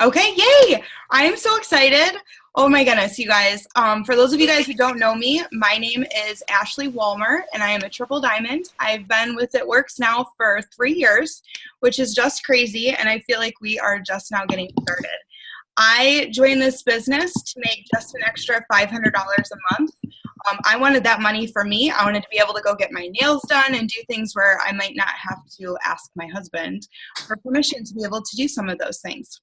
Okay, yay! I am so excited. Oh my goodness, you guys. For those of you guys who don't know me, my name is Ashley Walmer, and I am a triple diamond. I've been with It Works now for 3 years, which is just crazy, and I feel like we are just now getting started. I joined this business to make just an extra $500 a month. I wanted that money for me. I wanted to be able to go get my nails done and do things where I might not have to ask my husband for permission to be able to do some of those things.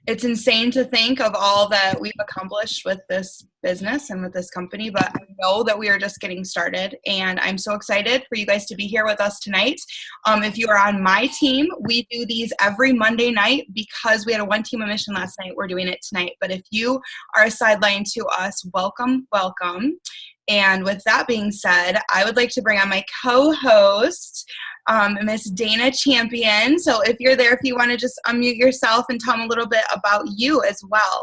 It's insane to think of all that we've accomplished with this business and with this company, but I know that we are just getting started, and I'm so excited for you guys to be here with us tonight. If you are on my team, we do these every Monday night because we had a one team mission last night. We're doing it tonight, but if you are a sideline to us, welcome, welcome. And with that being said, I would like to bring on my co-host, Miss Dana Champion. So if you're there, if you want to just unmute yourself and tell them a little bit about you as well.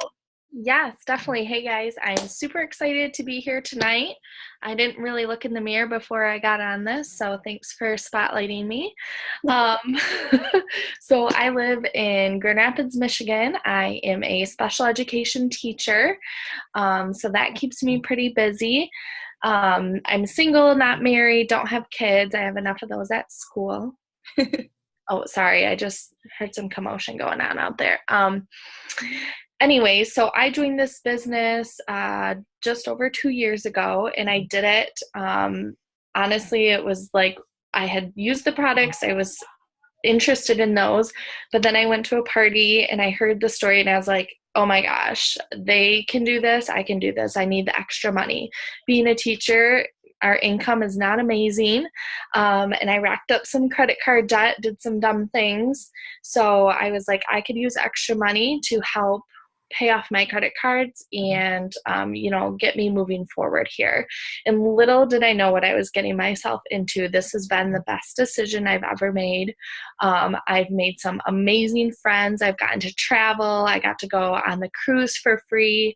Yes, definitely. Hey guys, I'm super excited to be here tonight. I didn't really look in the mirror before I got on this, so thanks for spotlighting me. So I live in Grand Rapids, Michigan. I am a special education teacher, so that keeps me pretty busy. I'm single, not married, don't have kids. I have enough of those at school. Oh, sorry, I just heard some commotion going on out there. Anyway, so I joined this business just over 2 years ago, and I did it. Honestly, it was like I had used the products. I was interested in those, but then I went to a party and I heard the story and I was like, oh my gosh, they can do this. I can do this. I need the extra money. Being a teacher, our income is not amazing. And I racked up some credit card debt, did some dumb things. So I was like, I could use extra money to help pay off my credit cards and, get me moving forward here. And little did I know what I was getting myself into. This has been the best decision I've ever made. I've made some amazing friends. I've gotten to travel. I got to go on the cruise for free.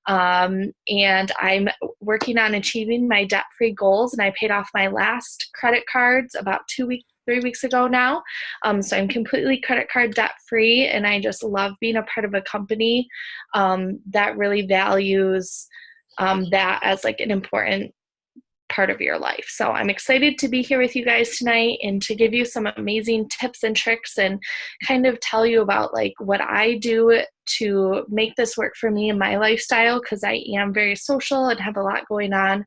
And I'm working on achieving my debt-free goals, and I paid off my last credit cards about 3 weeks ago now. So I'm completely credit card debt free, and I just love being a part of a company that really values that as like an important part of your life. So I'm excited to be here with you guys tonight and to give you some amazing tips and tricks and kind of tell you about like what I do to make this work for me and my lifestyle, because I am very social and have a lot going on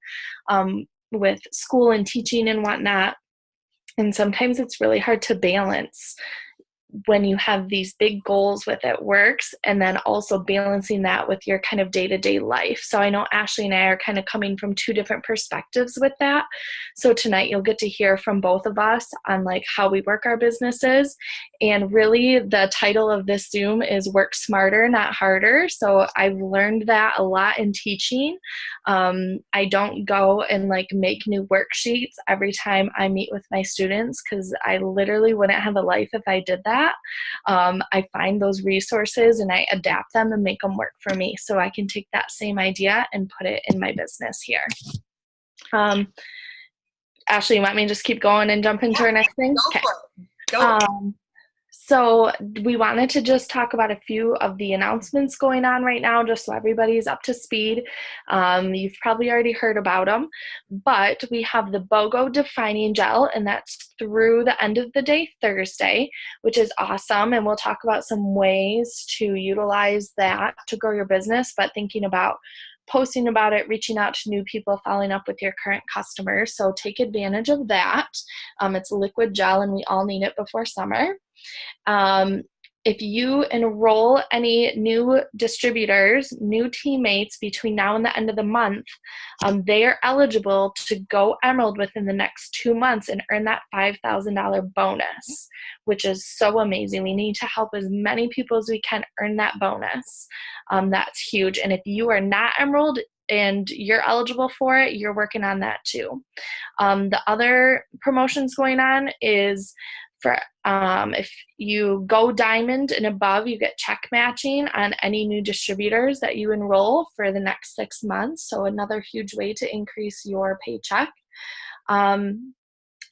with school and teaching and whatnot. And sometimes it's really hard to balance when you have these big goals with It Works and then also balancing that with your kind of day-to-day life. So I know Ashley and I are kind of coming from two different perspectives with that. So tonight you'll get to hear from both of us on like how we work our businesses. And really the title of this Zoom is Work Smarter, Not Harder. So I've learned that a lot in teaching. I don't go and like make new worksheets every time I meet with my students, because I literally wouldn't have a life if I did that. I find those resources and I adapt them and make them work for me, so I can take that same idea and put it in my business here. Ashley, you want me to just keep going and jump into our next thing? Okay. Go. So we wanted to just talk about a few of the announcements going on right now, just so everybody's up to speed. You've probably already heard about them, but we have the BOGO Defining Gel, and that's through the end of the day Thursday, which is awesome. And we'll talk about some ways to utilize that to grow your business, but thinking about posting about it, reaching out to new people, following up with your current customers. So take advantage of that. It's a liquid gel, and we all need it before summer. If you enroll any new distributors, new teammates between now and the end of the month, they are eligible to go Emerald within the next 2 months and earn that $5,000 bonus, which is so amazing. We need to help as many people as we can earn that bonus. That's huge. And if you are not Emerald and you're eligible for it, you're working on that too. The other promotions going on is for if you go Diamond and above, you get check matching on any new distributors that you enroll for the next 6 months. So another huge way to increase your paycheck.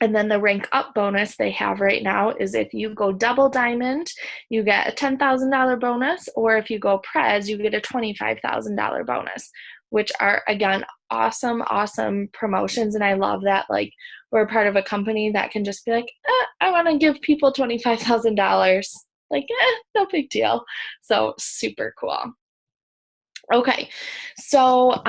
And then the rank up bonus they have right now is if you go double diamond, you get a $10,000 bonus, or if you go prez, you get a $25,000 bonus, which are, again, awesome, awesome promotions. And I love that, like, we're part of a company that can just be like, I want to give people $25,000. Like, no big deal. So super cool. Okay, so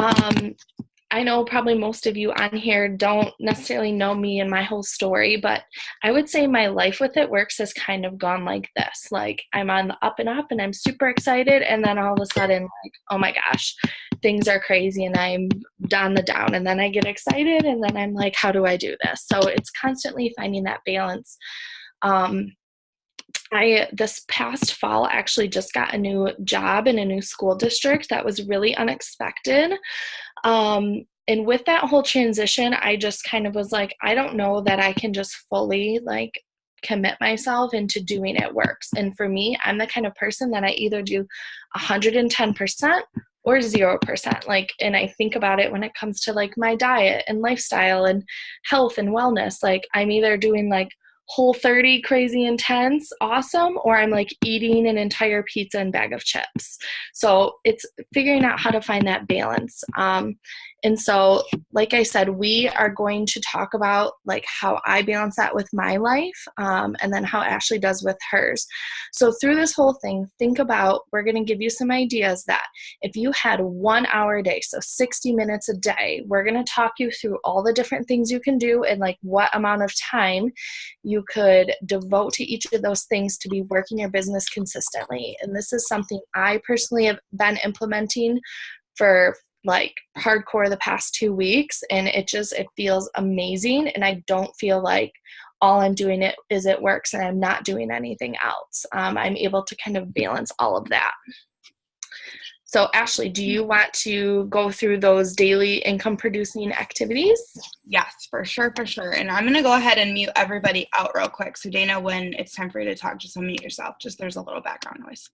I know probably most of you on here don't necessarily know me and my whole story, but I would say my life with It Works has kind of gone like this. Like, I'm on the up and up and I'm super excited, and then all of a sudden, like, oh my gosh, things are crazy and I'm on the down, and then I get excited and then I'm like, how do I do this? So it's constantly finding that balance. This past fall actually just got a new job in a new school district that was really unexpected. And with that whole transition, I just kind of was like, I don't know that I can just fully like commit myself into doing It Works. And for me, I'm the kind of person that I either do 110% or 0%. Like, and I think about it when it comes to like my diet and lifestyle and health and wellness. Like, I'm either doing like Whole30 crazy intense awesome, or I'm like eating an entire pizza and bag of chips. So it's figuring out how to find that balance. And so, like I said, we are going to talk about like how I balance that with my life, and then how Ashley does with hers. So through this whole thing, think about, we're going to give you some ideas that if you had 1 hour a day, so 60 minutes a day, we're going to talk you through all the different things you can do and like what amount of time you could devote to each of those things to be working your business consistently. And this is something I personally have been implementing for like hardcore the past 2 weeks, and it feels amazing. And I don't feel like all I'm doing is It Works and I'm not doing anything else. I'm able to kind of balance all of that. So Ashley, do you want to go through those daily income producing activities? Yes, for sure, for sure. And I'm going to go ahead and mute everybody out real quick. So Dana, when it's time for you to talk, just unmute yourself. Just there's a little background noise.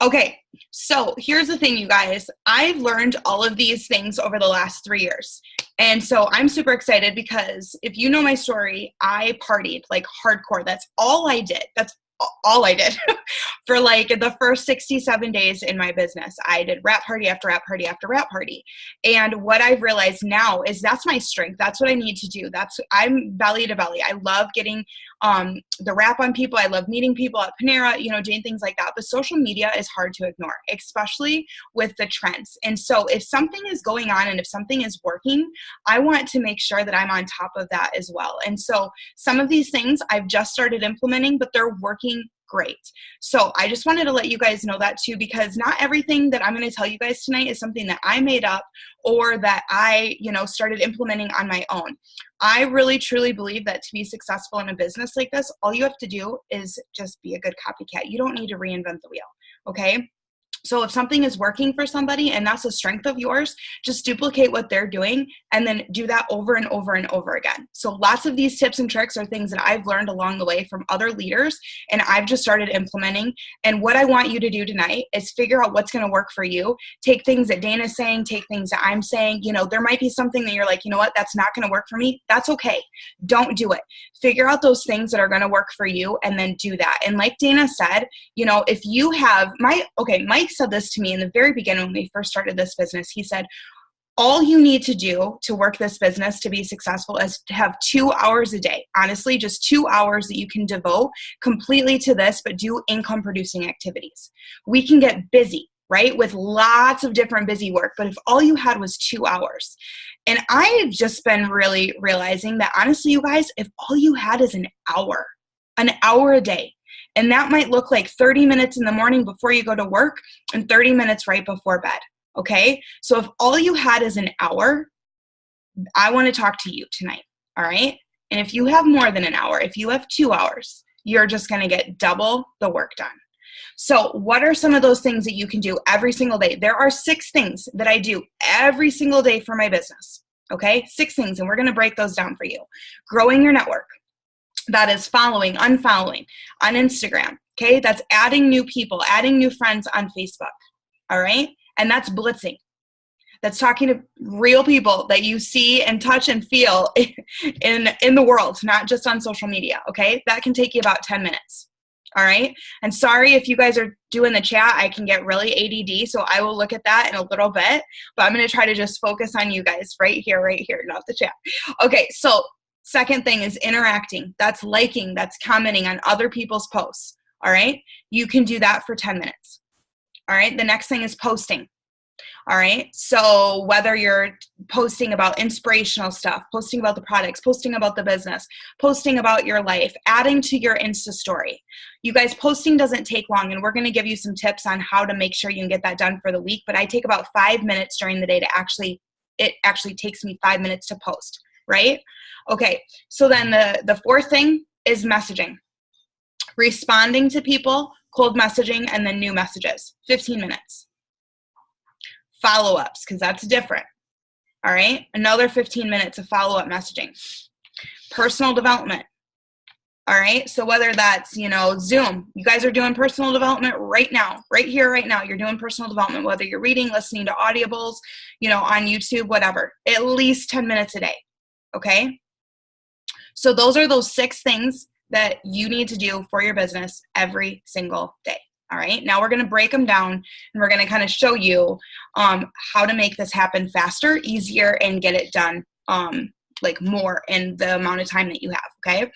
Okay, so here's the thing, you guys. I've learned all of these things over the last 3 years. And so I'm super excited because if you know my story, I partied like hardcore. That's all I did. That's all I did for like the first 67 days in my business. I did wrap party after wrap party after wrap party. And what I've realized now is that's my strength. That's what I need to do. I'm belly to belly. I love getting the wrap on people. I love meeting people at Panera, doing things like that. But social media is hard to ignore, especially with the trends. And so if something is going on and if something is working, I want to make sure that I'm on top of that as well. And so some of these things I've just started implementing, but they're working great. So I just wanted to let you guys know that too, because not everything that I'm going to tell you guys tonight is something that I made up or that I, started implementing on my own. I really truly believe that to be successful in a business like this, all you have to do is just be a good copycat. You don't need to reinvent the wheel. Okay. So if something is working for somebody and that's a strength of yours, just duplicate what they're doing and then do that over and over and over again. So lots of these tips and tricks are things that I've learned along the way from other leaders and I've just started implementing. And what I want you to do tonight is figure out what's going to work for you. Take things that Dana's saying, take things that I'm saying. There might be something that you're like, you know what, that's not going to work for me. That's okay. Don't do it. Figure out those things that are going to work for you and then do that. And like Dana said, if you have Mike said this to me in the very beginning when we first started this business. He said, all you need to do to work this business to be successful is to have 2 hours a day. Honestly, just 2 hours that you can devote completely to this, but do income producing activities. We can get busy, right? With lots of different busy work, but if all you had was 2 hours. And I've just been really realizing that honestly, you guys, if all you had is an hour a day, and that might look like 30 minutes in the morning before you go to work and 30 minutes right before bed, okay? So if all you had is an hour, I want to talk to you tonight, all right? And if you have more than an hour, if you have 2 hours, you're just going to get double the work done. So what are some of those things that you can do every single day? There are 6 things that I do every single day for my business, okay? 6 things, and we're going to break those down for you. Growing your network. That is following, unfollowing on Instagram, okay? That's adding new people, adding new friends on Facebook, all right? And that's blitzing. that's talking to real people that you see and touch and feel in the world, not just on social media, okay? That can take you about 10 minutes, all right? And sorry if you guys are doing the chat, I can get really ADD, so I will look at that in a little bit, but I'm going to try to just focus on you guys right here, not the chat. Okay, so second thing is interacting. That's liking, that's commenting on other people's posts, all right? You can do that for 10 minutes, all right? The next thing is posting. All right. So whether you're posting about inspirational stuff, posting about the products, posting about the business, posting about your life, adding to your Insta story. You guys, posting doesn't take long, and we're going to give you some tips on how to make sure you can get that done for the week. But I take about 5 minutes during the day to it actually takes me 5 minutes to post, right? Okay. So then the fourth thing is messaging, responding to people, cold messaging, and then new messages, 15 minutes. Follow-ups, because that's different. All right, another 15 minutes of follow-up messaging. Personal development. All right, so whether that's, Zoom, you guys are doing personal development right now, right here, right now. You're doing personal development, whether you're reading, listening to audibles, on YouTube, whatever. At least 10 minutes a day, okay? So those are those 6 things that you need to do for your business every single day. All right, now we're going to break them down, and we're going to kind of show you how to make this happen faster, easier, and get it done like more in the amount of time that you have, okay?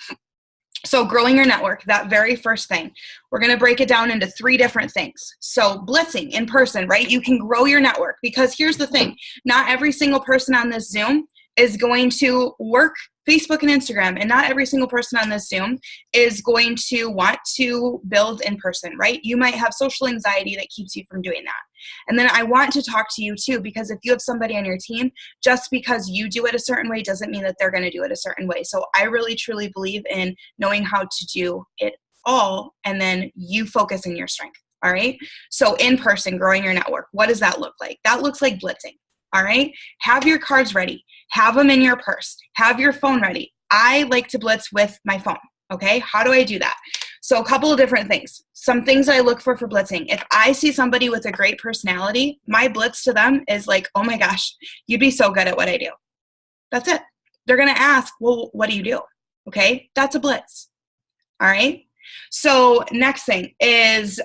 So growing your network, that very first thing, we're going to break it down into 3 different things. So blitzing in person, right? You can grow your network, because here's the thing. Not every single person on this Zoom is going to work Facebook and Instagram, and not every single person on this Zoom is going to want to build in person, right? You might have social anxiety that keeps you from doing that. And then I want to talk to you too, because if you have somebody on your team, just because you do it a certain way doesn't mean that they're going to do it a certain way. So I really truly believe in knowing how to do it all, and then you focus in your strength. All right. So in person, growing your network, what does that look like? That looks like blitzing. All right. Have your cards ready. Have them in your purse. Have your phone ready. I like to blitz with my phone. Okay. How do I do that? So a couple of different things. Some things I look for blitzing. If I see somebody with a great personality, my blitz to them is like, oh my gosh, you'd be so good at what I do. That's it. They're going to ask, well, what do you do? Okay. That's a blitz. All right. So next thing is,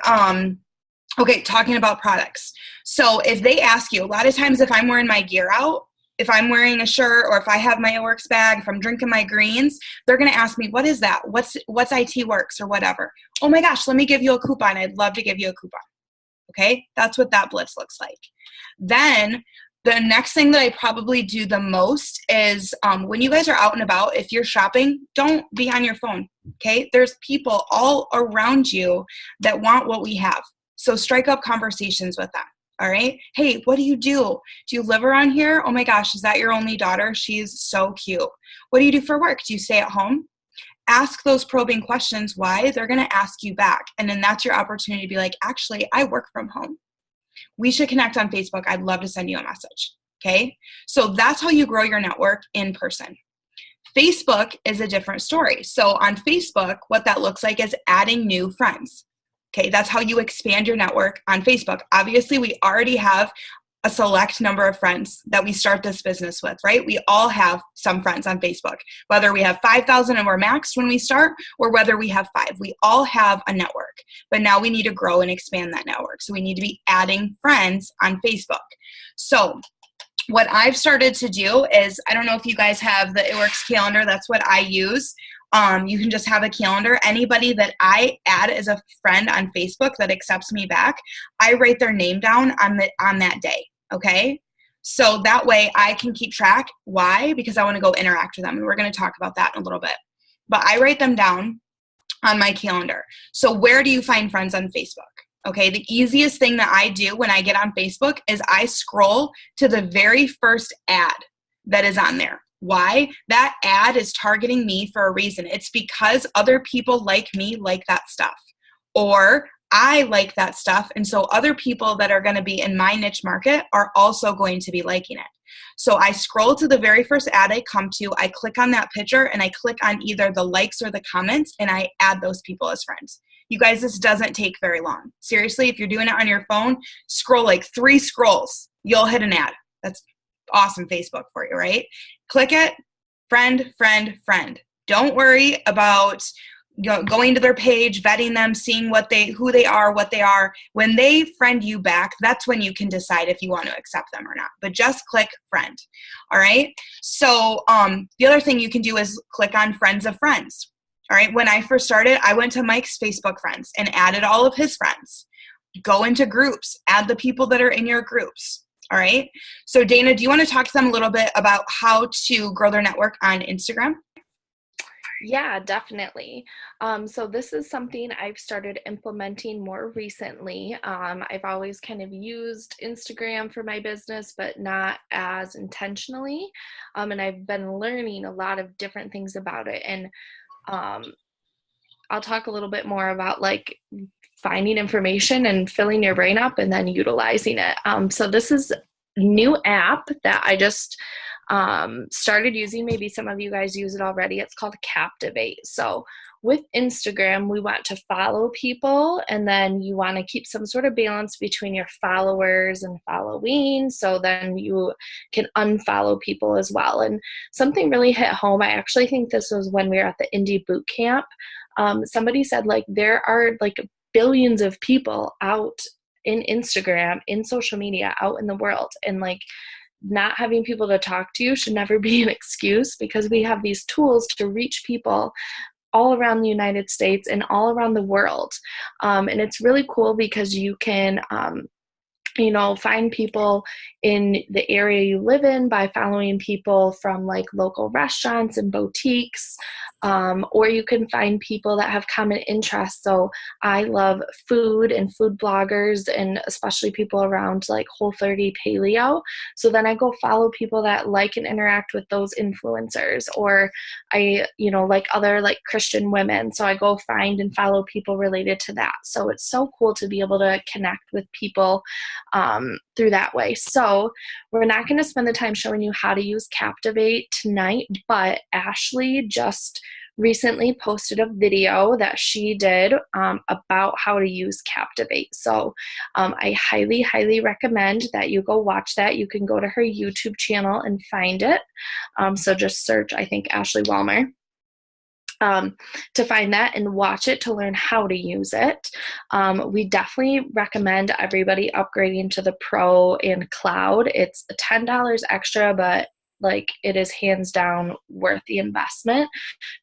okay, talking about products. So if they ask you, a lot of times if I'm wearing my gear out, if I'm wearing a shirt, or if I have my Works bag, if I'm drinking my greens, they're going to ask me, what is that? What's IT Works or whatever? Oh my gosh, let me give you a coupon. I'd love to give you a coupon. Okay, that's what that blitz looks like. Then the next thing that I probably do the most is when you guys are out and about, if you're shopping, don't be on your phone. Okay, there's people all around you that want what we have. So strike up conversations with them. All right. Hey, what do you do? Do you live around here? Oh my gosh, is that your only daughter? She's so cute. What do you do for work? Do you stay at home? Ask those probing questions. Why? They're going to ask you back. And then that's your opportunity to be like, actually, I work from home. We should connect on Facebook. I'd love to send you a message. Okay. So that's how you grow your network in person. Facebook is a different story. So on Facebook, what that looks like is adding new friends. Okay, that's how you expand your network on Facebook. Obviously, we already have a select number of friends that we start this business with, right? We all have some friends on Facebook, whether we have 5,000 and we're maxed when we start, or whether we have 5. We all have a network, but now we need to grow and expand that network. So we need to be adding friends on Facebook. So what I've started to do is, I don't know if you guys have the It Works calendar. That's what I use. You can just have a calendar. Anybody that I add as a friend on Facebook that accepts me back, I write their name down on that day, okay? So that way I can keep track. Why? Because I want to go interact with them, and we're going to talk about that in a little bit. But I write them down on my calendar. So where do you find friends on Facebook? Okay, the easiest thing that I do when I get on Facebook is I scroll to the very first ad that is on there. Why? That ad is targeting me for a reason. It's because other people like me like that stuff, or I like that stuff, and so other people that are going to be in my niche market are also going to be liking it. So I scroll to the very first ad I come to, I click on that picture, and I click on either the likes or the comments, and I add those people as friends. You guys, this doesn't take very long. Seriously, if you're doing it on your phone, scroll like 3 scrolls, you'll hit an ad. That's awesome Facebook for you, right? Click it, friend, friend, friend. Don't worry about going to their page, vetting them, seeing who they are, what they are. When they friend you back, that's when you can decide if you want to accept them or not. But just click friend. All right. So the other thing you can do is click on friends of friends. All right. When I first started, I went to Mike's Facebook friends and added all of his friends. Go into groups, add the people that are in your groups. All right. So Dana, do you want to talk to them a little bit about how to grow their network on Instagram? Yeah, definitely. So this is something I've started implementing more recently. I've always kind of used Instagram for my business, but not as intentionally. And I've been learning a lot of different things about it. And I'll talk a little bit more about like finding information and filling your brain up and then utilizing it. So this is a new app that I just started using. Maybe some of you guys use it already. It's called Captivate. So with Instagram, we want to follow people, and then you want to keep some sort of balance between your followers and following. So then you can unfollow people as well. And something really hit home. I actually think this was when we were at the Indie Boot Camp. Somebody said like there are like billions of people out in Instagram, in social media, out in the world, and like not having people to talk to you should never be an excuse, because we have these tools to reach people all around the United States and all around the world. And it's really cool because you can find people in the area you live in by following people from like local restaurants and boutiques, or you can find people that have common interests. So I love food and food bloggers, and especially people around like Whole30 Paleo. So then I go follow people that like and interact with those influencers, or I, like other like Christian women. So I go find and follow people related to that. So it's so cool to be able to connect with people through that way. So we're not going to spend the time showing you how to use Captivate tonight, but Ashley just recently posted a video that she did about how to use Captivate. So I highly, highly recommend that you go watch that. You can go to her YouTube channel and find it. So just search, I think, Ashley Walmer. To find that and watch it to learn how to use it. We definitely recommend everybody upgrading to the Pro and Cloud. It's $10 extra, but like it is hands down worth the investment,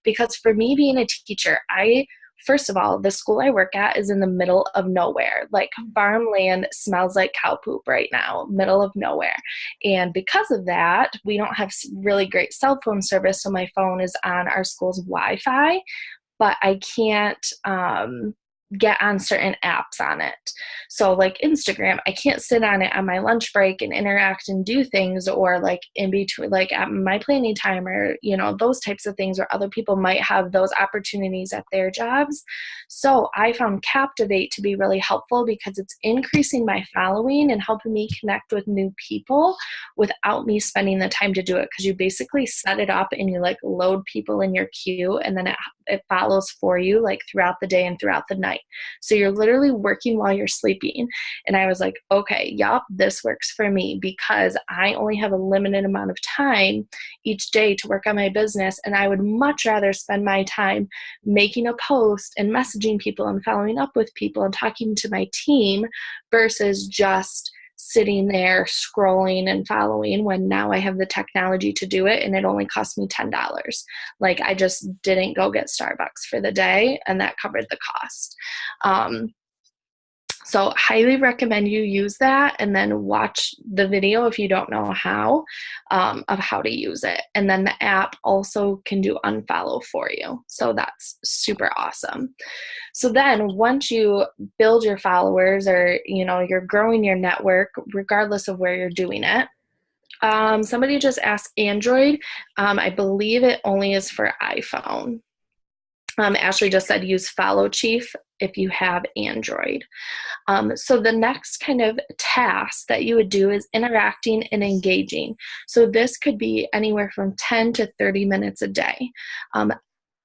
because for me being a teacher, first of all, the school I work at is in the middle of nowhere. Like farmland smells like cow poop right now, middle of nowhere. And because of that, we don't have really great cell phone service. So my phone is on our school's Wi-Fi, but I can't get on certain apps on it. So like Instagram, I can't sit on it on my lunch break and interact and do things, or like in between, like at my planning time, or, those types of things, where other people might have those opportunities at their jobs. So I found Captivate to be really helpful because it's increasing my following and helping me connect with new people without me spending the time to do it. Because you basically set it up and you like load people in your queue, and then it follows for you like throughout the day and throughout the night. So you're literally working while you're sleeping. And I was like, okay, yup, this works for me, because I only have a limited amount of time each day to work on my business. And I would much rather spend my time making a post and messaging people and following up with people and talking to my team versus just sitting there scrolling and following, when now I have the technology to do it and it only cost me $10. Like I just didn't go get Starbucks for the day, and that covered the cost. So highly recommend you use that, and then watch the video if you don't know how, of how to use it. And then the app also can do unfollow for you. So that's super awesome. So then once you build your followers, or, you're growing your network, regardless of where you're doing it. Somebody just asked Android. I believe it only is for iPhone. Ashley just said use Follow Chief if you have Android. So the next kind of task that you would do is interacting and engaging. So this could be anywhere from 10 to 30 minutes a day.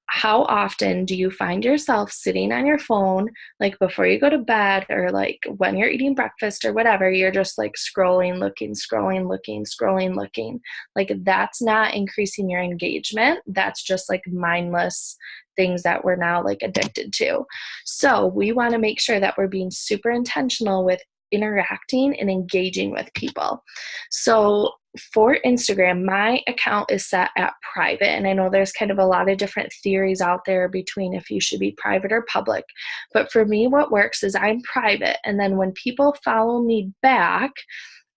how often do you find yourself sitting on your phone, like before you go to bed or like when you're eating breakfast or whatever, you're just like scrolling, looking, scrolling, looking, scrolling, looking. Like that's not increasing your engagement. That's just like mindless things that we're now like addicted to. So we want to make sure that we're being super intentional with interacting and engaging with people. So for Instagram, my account is set at private. And I know there's kind of a lot of different theories out there between if you should be private or public. But for me, what works is I'm private. And then when people follow me back,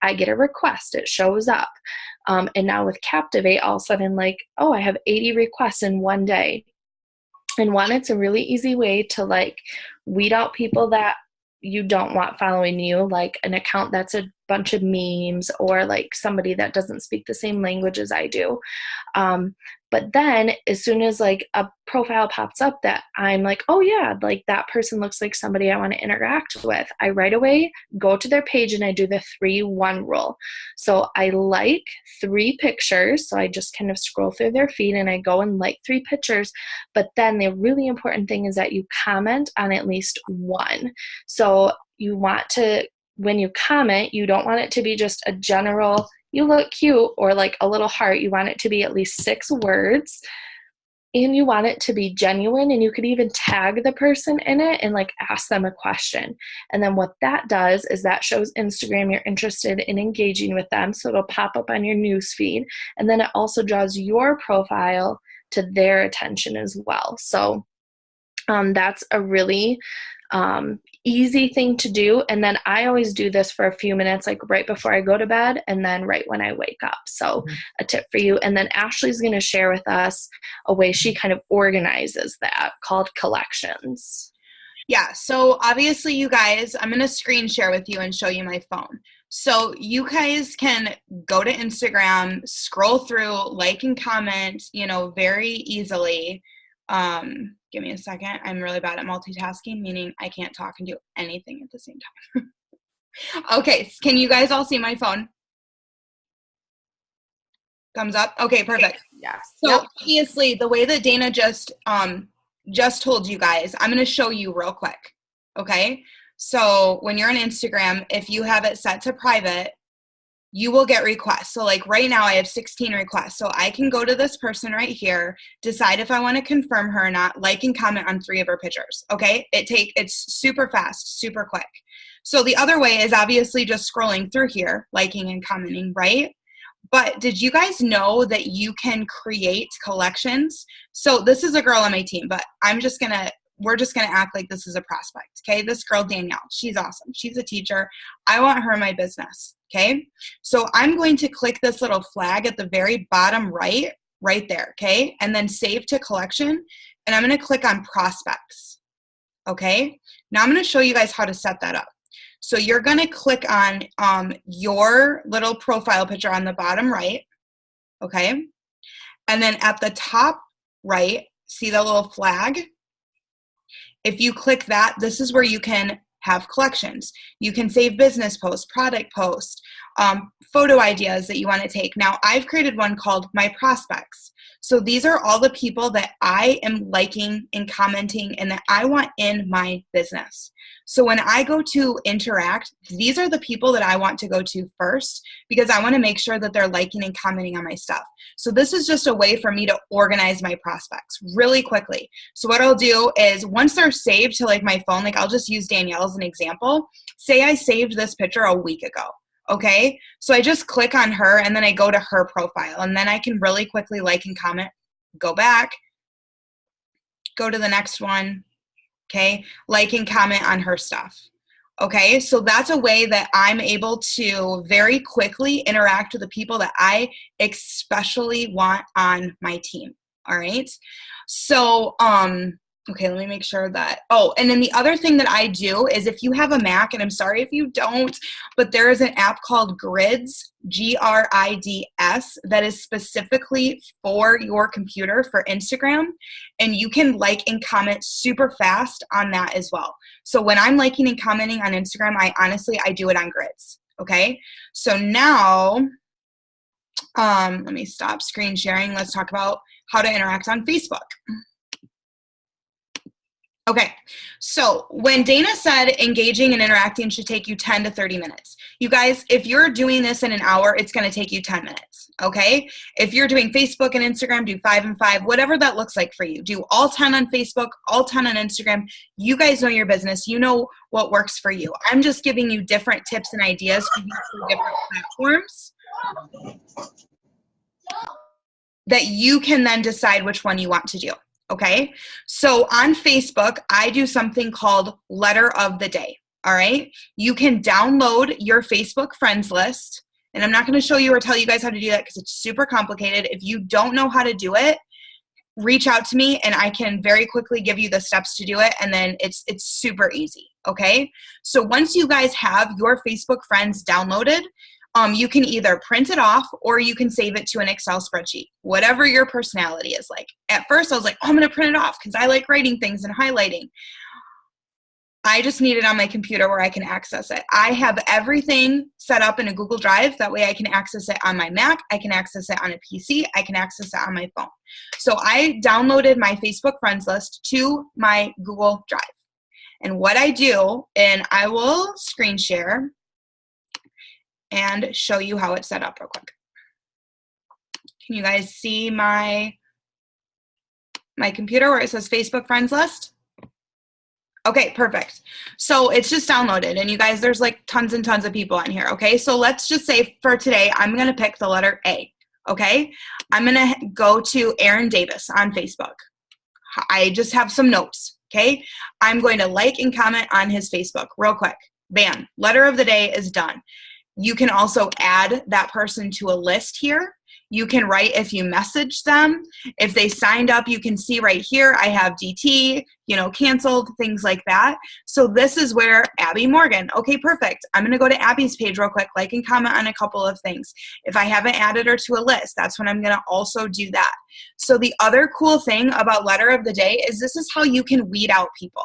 I get a request. It shows up. And now with Captivate, all of a sudden, like, oh, I have 80 requests in one day. And one, it's a really easy way to like weed out people that you don't want following you, like an account that's a bunch of memes or like somebody that doesn't speak the same language as I do. But then as soon as like a profile pops up that I'm like, oh yeah, like that person looks like somebody I want to interact with, I right away go to their page and I do the 3-1 rule. So I like 3 pictures. So I just kind of scroll through their feed and I go and like 3 pictures. But then the really important thing is that you comment on at least one. So you want to, when you comment, you don't want it to be just a general, you look cute, or like a little heart. You want it to be at least 6 words, and you want it to be genuine, and you could even tag the person in it and like ask them a question. And then what that does is that shows Instagram you're interested in engaging with them, so it'll pop up on your news feed, and then it also draws your profile to their attention as well. So that's a really easy thing to do. And then I always do this for a few minutes, like right before I go to bed and then right when I wake up. So a tip for you. And then Ashley's going to share with us a way she kind of organizes that called collections. Yeah. So obviously you guys, I'm going to screen share with you and show you my phone. So you guys can go to Instagram, scroll through, like and comment, very easily. Give me a second. I'm really bad at multitasking, meaning I can't talk and do anything at the same time. Okay. Can you guys all see my phone? Thumbs up. Okay, perfect. Yes. So obviously the way that Dana just told you guys, I'm going to show you real quick. Okay. So when you're on Instagram, if you have it set to private, you will get requests. So like right now I have 16 requests. So I can go to this person right here, decide if I want to confirm her or not, like and comment on 3 of her pictures. Okay. It's super fast, super quick. So the other way is obviously just scrolling through here, liking and commenting, right? But did you guys know that you can create collections? So this is a girl on my team, but we're just going to act like this is a prospect. Okay. This girl, Danielle, she's awesome. She's a teacher. I want her in my business. Okay. So I'm going to click this little flag at the very bottom right there. Okay. And then save to collection. And I'm going to click on prospects. Okay. Now I'm going to show you guys how to set that up. So you're going to click on your little profile picture on the bottom right. Okay. And then at the top right, see the little flag? If you click that, this is where you can have collections. You can save business posts, product posts, photo ideas that you want to take. Now, I've created one called My Prospects. So these are all the people that I am liking and commenting and that I want in my business. So when I go to interact, these are the people that I want to go to first because I want to make sure that they're liking and commenting on my stuff. So this is just a way for me to organize my prospects really quickly. So what I'll do is once they're saved to like my phone, like I'll just use Danielle as an example. Say I saved this picture a week ago. Okay, so I just click on her and then I go to her profile and then I can really quickly like and comment, go back, go to the next one, okay, like and comment on her stuff. Okay, so that's a way that I'm able to very quickly interact with the people that I especially want on my team. All right, so okay, let me make sure that, and then the other thing that I do is if you have a Mac, and I'm sorry if you don't, but there is an app called Grids, Grids, that is specifically for your computer for Instagram, and you can like and comment super fast on that as well. So when I'm liking and commenting on Instagram, I do it on Grids, okay? So now, let me stop screen sharing. Let's talk about how to interact on Facebook. Okay, so when Dana said engaging and interacting should take you 10 to 30 minutes, you guys, if you're doing this in an hour, it's going to take you 10 minutes, okay? If you're doing Facebook and Instagram, do 5 and 5, whatever that looks like for you. Do all 10 on Facebook, all 10 on Instagram. You guys know your business. You know what works for you. I'm just giving you different tips and ideas to use for different platforms that you can then decide which one you want to do. Okay, so on Facebook, I do something called Letter of the Day. All right, you can download your Facebook friends list, and I'm not going to show you or tell you guys how to do that because it's super complicated. If you don't know how to do it, reach out to me and I can very quickly give you the steps to do it, and then it's super easy. Okay, so once you guys have your Facebook friends downloaded, you can either print it off or you can save it to an Excel spreadsheet, whatever your personality is like. At first, I was like, oh, I'm going to print it off because I like writing things and highlighting. I just need it on my computer where I can access it. I have everything set up in a Google Drive. That way I can access it on my Mac. I can access it on a PC. I can access it on my phone. So I downloaded my Facebook friends list to my Google Drive. And what I do, and I will screen share and show you how it's set up real quick. Can you guys see my computer where it says Facebook friends list? Okay, perfect. So it's just downloaded, and you guys, there's like tons and tons of people on here, okay? So let's just say for today, I'm gonna pick the letter A, okay? I'm gonna go to Aaron Davis on Facebook. I just have some notes, okay? I'm going to like and comment on his Facebook real quick. Bam, letter of the day is done. You can also add that person to a list here. You can write if you message them. If they signed up, you can see right here, I have DT, canceled, things like that. So this is where Abby Morgan. Okay, perfect. I'm going to go to Abby's page real quick, like and comment on a couple of things. If I haven't added her to a list, that's when I'm going to also do that. So the other cool thing about letter of the day is this is how you can weed out people.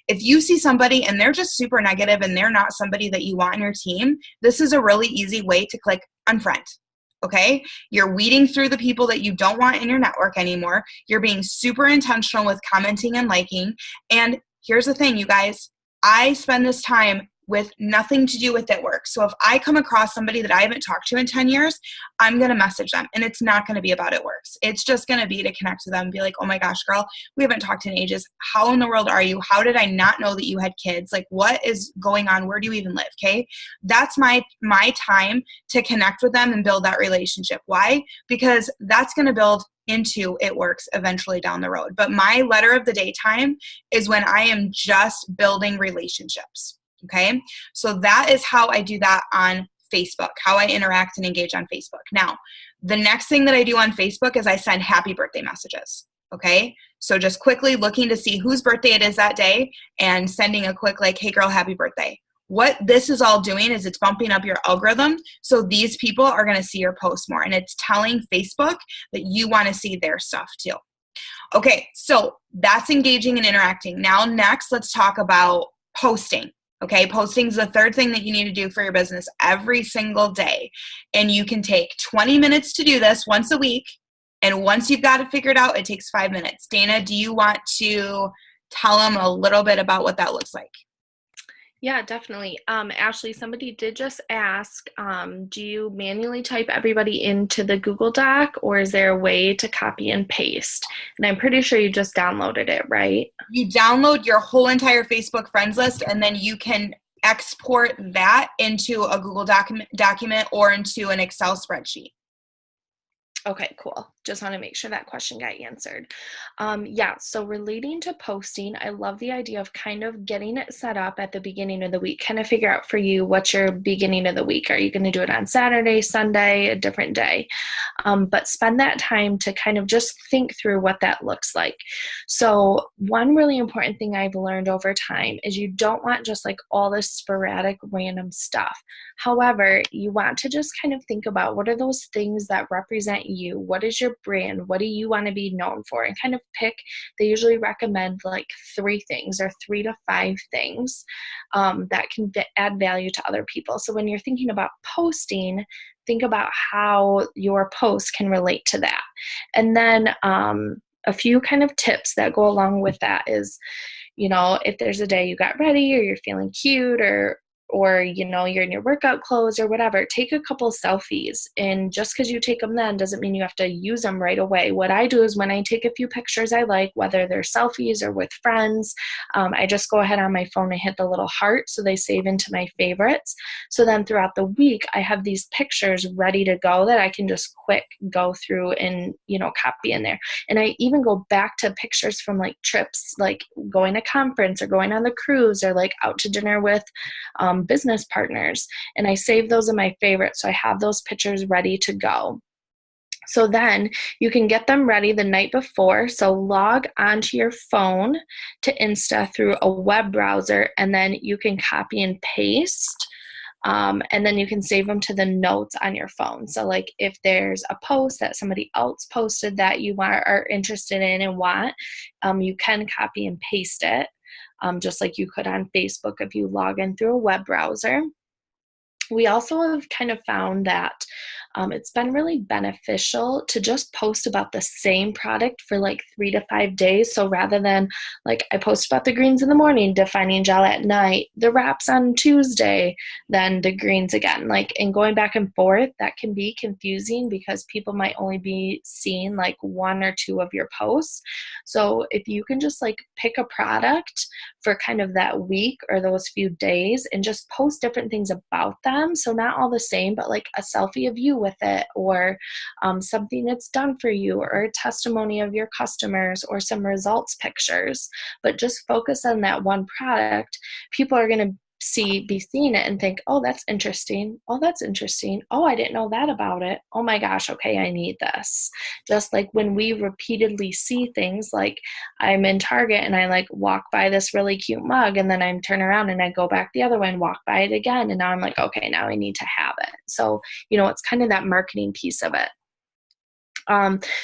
If you see somebody and they're just super negative and they're not somebody that you want in your team, this is a really easy way to click unfriend. Okay, you're weeding through the people that you don't want in your network anymore. You're being super intentional with commenting and liking. And here's the thing, you guys, I spend this time with nothing to do with at work. So if I come across somebody that I haven't talked to in 10 years, I'm going to message them, and it's not going to be about it works. It's just going to be to connect to them and be like, oh my gosh, girl, we haven't talked in ages. How in the world are you? How did I not know that you had kids? Like, what is going on? Where do you even live? Okay. That's my time to connect with them and build that relationship. Why? Because that's going to build into it works eventually down the road. But my letter of the day time is when I am just building relationships. Okay, so that is how I do that on Facebook, how I interact and engage on Facebook. Now, the next thing that I do on Facebook is I send happy birthday messages. Okay, so just quickly looking to see whose birthday it is that day and sending a quick like, hey girl, happy birthday. What this is all doing is it's bumping up your algorithm. So these people are going to see your post more, and it's telling Facebook that you want to see their stuff too. Okay, so that's engaging and interacting. Now, next, let's talk about posting. Okay, posting is the third thing that you need to do for your business every single day. And you can take 20 minutes to do this once a week. And once you've got it figured out, it takes 5 minutes. Dana, do you want to tell them a little bit about what that looks like? Yeah, definitely. Ashley, somebody did just ask, do you manually type everybody into the Google Doc, or is there a way to copy and paste? And I'm pretty sure you just downloaded it, right? You download your whole entire Facebook friends list, and then you can export that into a Google document or into an Excel spreadsheet. Okay, cool. Just want to make sure that question got answered. Yeah, so relating to posting, I love the idea of kind of getting it set up at the beginning of the week. Kind of figure out for you what's your beginning of the week. Are you going to do it on Saturday, Sunday, a different day? But spend that time to kind of just think through what that looks like. So one really important thing I've learned over time is you don't want just like all this sporadic random stuff. However, you want to just kind of think about what are those things that represent you? What is your brand? What do you want to be known for? And kind of pick, they usually recommend like 3 things or 3 to 5 things that can add value to other people. So when you're thinking about posting, think about how your post can relate to that. And then a few kind of tips that go along with that is if there's a day you got ready or you're feeling cute or you're in your workout clothes or whatever, take a couple selfies. And just because you take them then doesn't mean you have to use them right away. What I do is when I take a few pictures I like, whether they're selfies or with friends, I just go ahead on my phone and hit the little heart so they save into my favorites. So then throughout the week, I have these pictures ready to go that I can just quick go through and, copy in there. And I even go back to pictures from like trips, like going to conference or going on the cruise or like out to dinner with business partners, and I save those in my favorites, so I have those pictures ready to go. So then you can get them ready the night before. So log onto your phone to Insta through a web browser, and then you can copy and paste. And then you can save them to the notes on your phone. So like if there's a post that somebody else posted that you are interested in and want, you can copy and paste it. Just like you could on Facebook if you log in through a web browser. We also have kind of found that it's been really beneficial to just post about the same product for like 3 to 5 days. So rather than like I post about the greens in the morning, defining gel at night, the wraps on Tuesday, then the greens again, and going back and forth, that can be confusing because people might only be seeing like 1 or 2 of your posts. So if you can just like pick a product for kind of that week or those few days and just post different things about them. So not all the same, but like a selfie of you with it, or something that's done for you, or a testimony of your customers, or some results pictures. But just focus on that one product. People are going to be seeing it and think, oh, that's interesting. Oh, that's interesting. Oh, I didn't know that about it. Oh my gosh, okay, I need this. Just like when we repeatedly see things, like I'm in Target and I like walk by this really cute mug, and then I turn around and I go back the other way and walk by it again. And now I'm like, okay, now I need to have it. So, it's kind of that marketing piece of it.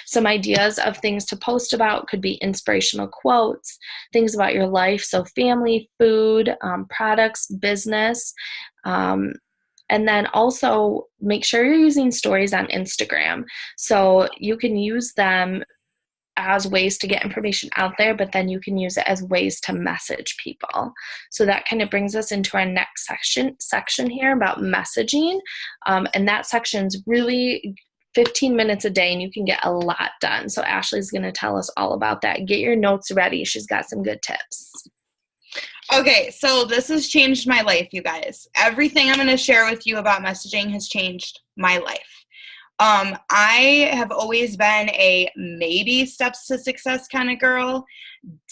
Some ideas of things to post about could be inspirational quotes, things about your life, so family, food, products, business, and then also make sure you're using stories on Instagram. So you can use them as ways to get information out there, but then you can use it as ways to message people. So that kind of brings us into our next section here about messaging, and that section's really 15 minutes a day, and you can get a lot done. So Ashley's going to tell us all about that. Get your notes ready. She's got some good tips. Okay, so this has changed my life, you guys. Everything I'm going to share with you about messaging has changed my life. I have always been a maybe steps to success kind of girl.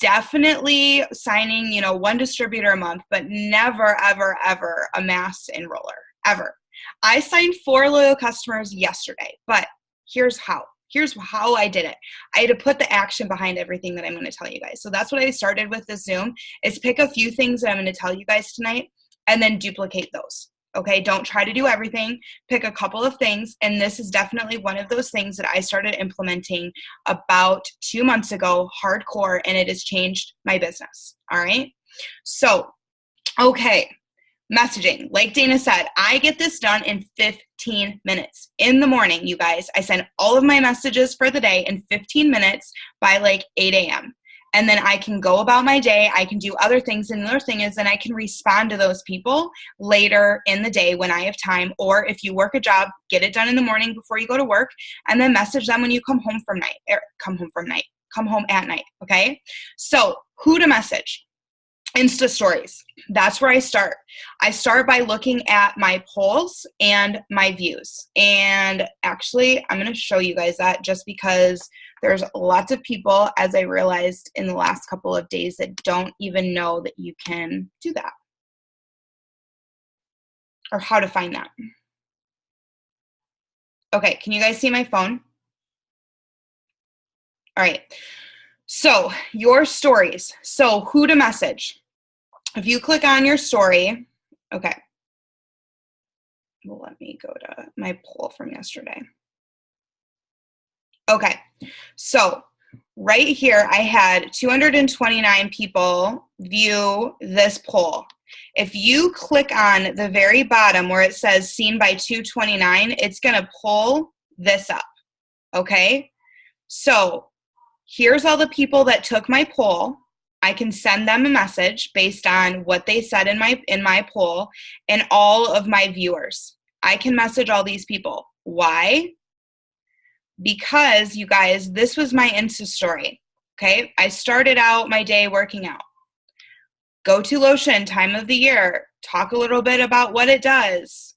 Definitely signing, 1 distributor a month, but never, ever, ever a mass enroller, ever. I signed 4 loyal customers yesterday, but here's how. Here's how I did it. I had to put the action behind everything that I'm going to tell you guys. So that's what I started with this Zoom, is pick a few things that I'm going to tell you guys tonight and then duplicate those. Okay, don't try to do everything. Pick a couple of things, and this is definitely one of those things that I started implementing about 2 months ago, hardcore, and it has changed my business. All right? So, okay. Messaging, like Dana said, I get this done in 15 minutes in the morning, you guys. I send all of my messages for the day in 15 minutes by like 8 a.m. And then I can go about my day. I can do other things. And the other thing is then I can respond to those people later in the day when I have time. Or if you work a job, get it done in the morning before you go to work, and then message them when you come home at night. Okay. So who to message? Insta stories. That's where I start. I start by looking at my polls and my views. And actually, I'm going to show you guys that just because there's lots of people, as I realized in the last couple of days, that don't even know that you can do that or how to find that. Okay, can you guys see my phone? All right. So your stories. So who to message. If you click on your story, okay. Well, let me go to my poll from yesterday. Okay, so right here, I had 229 people view this poll. If you click on the very bottom where it says seen by 229, it's gonna pull this up, okay? So here's all the people that took my poll. I can send them a message based on what they said in my poll and all of my viewers. I can message all these people. Why? Because, you guys, this was my Insta story, okay? I started out my day working out. Go-to lotion, time of the year, talk a little bit about what it does.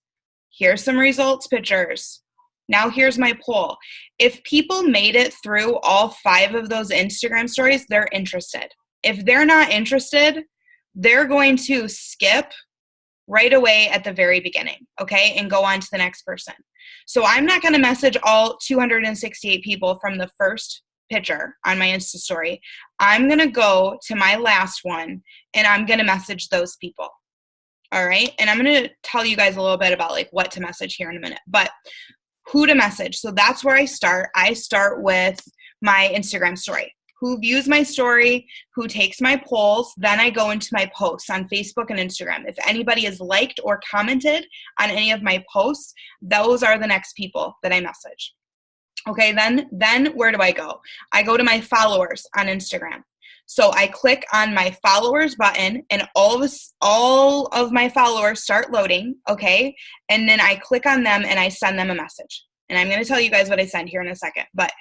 Here's some results pictures. Now here's my poll. If people made it through all 5 of those Instagram stories, they're interested. If they're not interested, they're going to skip right away at the very beginning, okay, and go on to the next person. So I'm not going to message all 268 people from the first picture on my Insta story. I'm going to go to my last one, and I'm going to message those people, all right? And I'm going to tell you guys a little bit about, like, what to message here in a minute, but who to message. So that's where I start. I start with my Instagram story. Who views my story, who takes my polls, then I go into my posts on Facebook and Instagram. If anybody has liked or commented on any of my posts, those are the next people that I message. Okay, then where do I go? I go to my followers on Instagram. So I click on my followers button, and all of my followers start loading, okay? And then I click on them and I send them a message. And I'm going to tell you guys what I send here in a second, but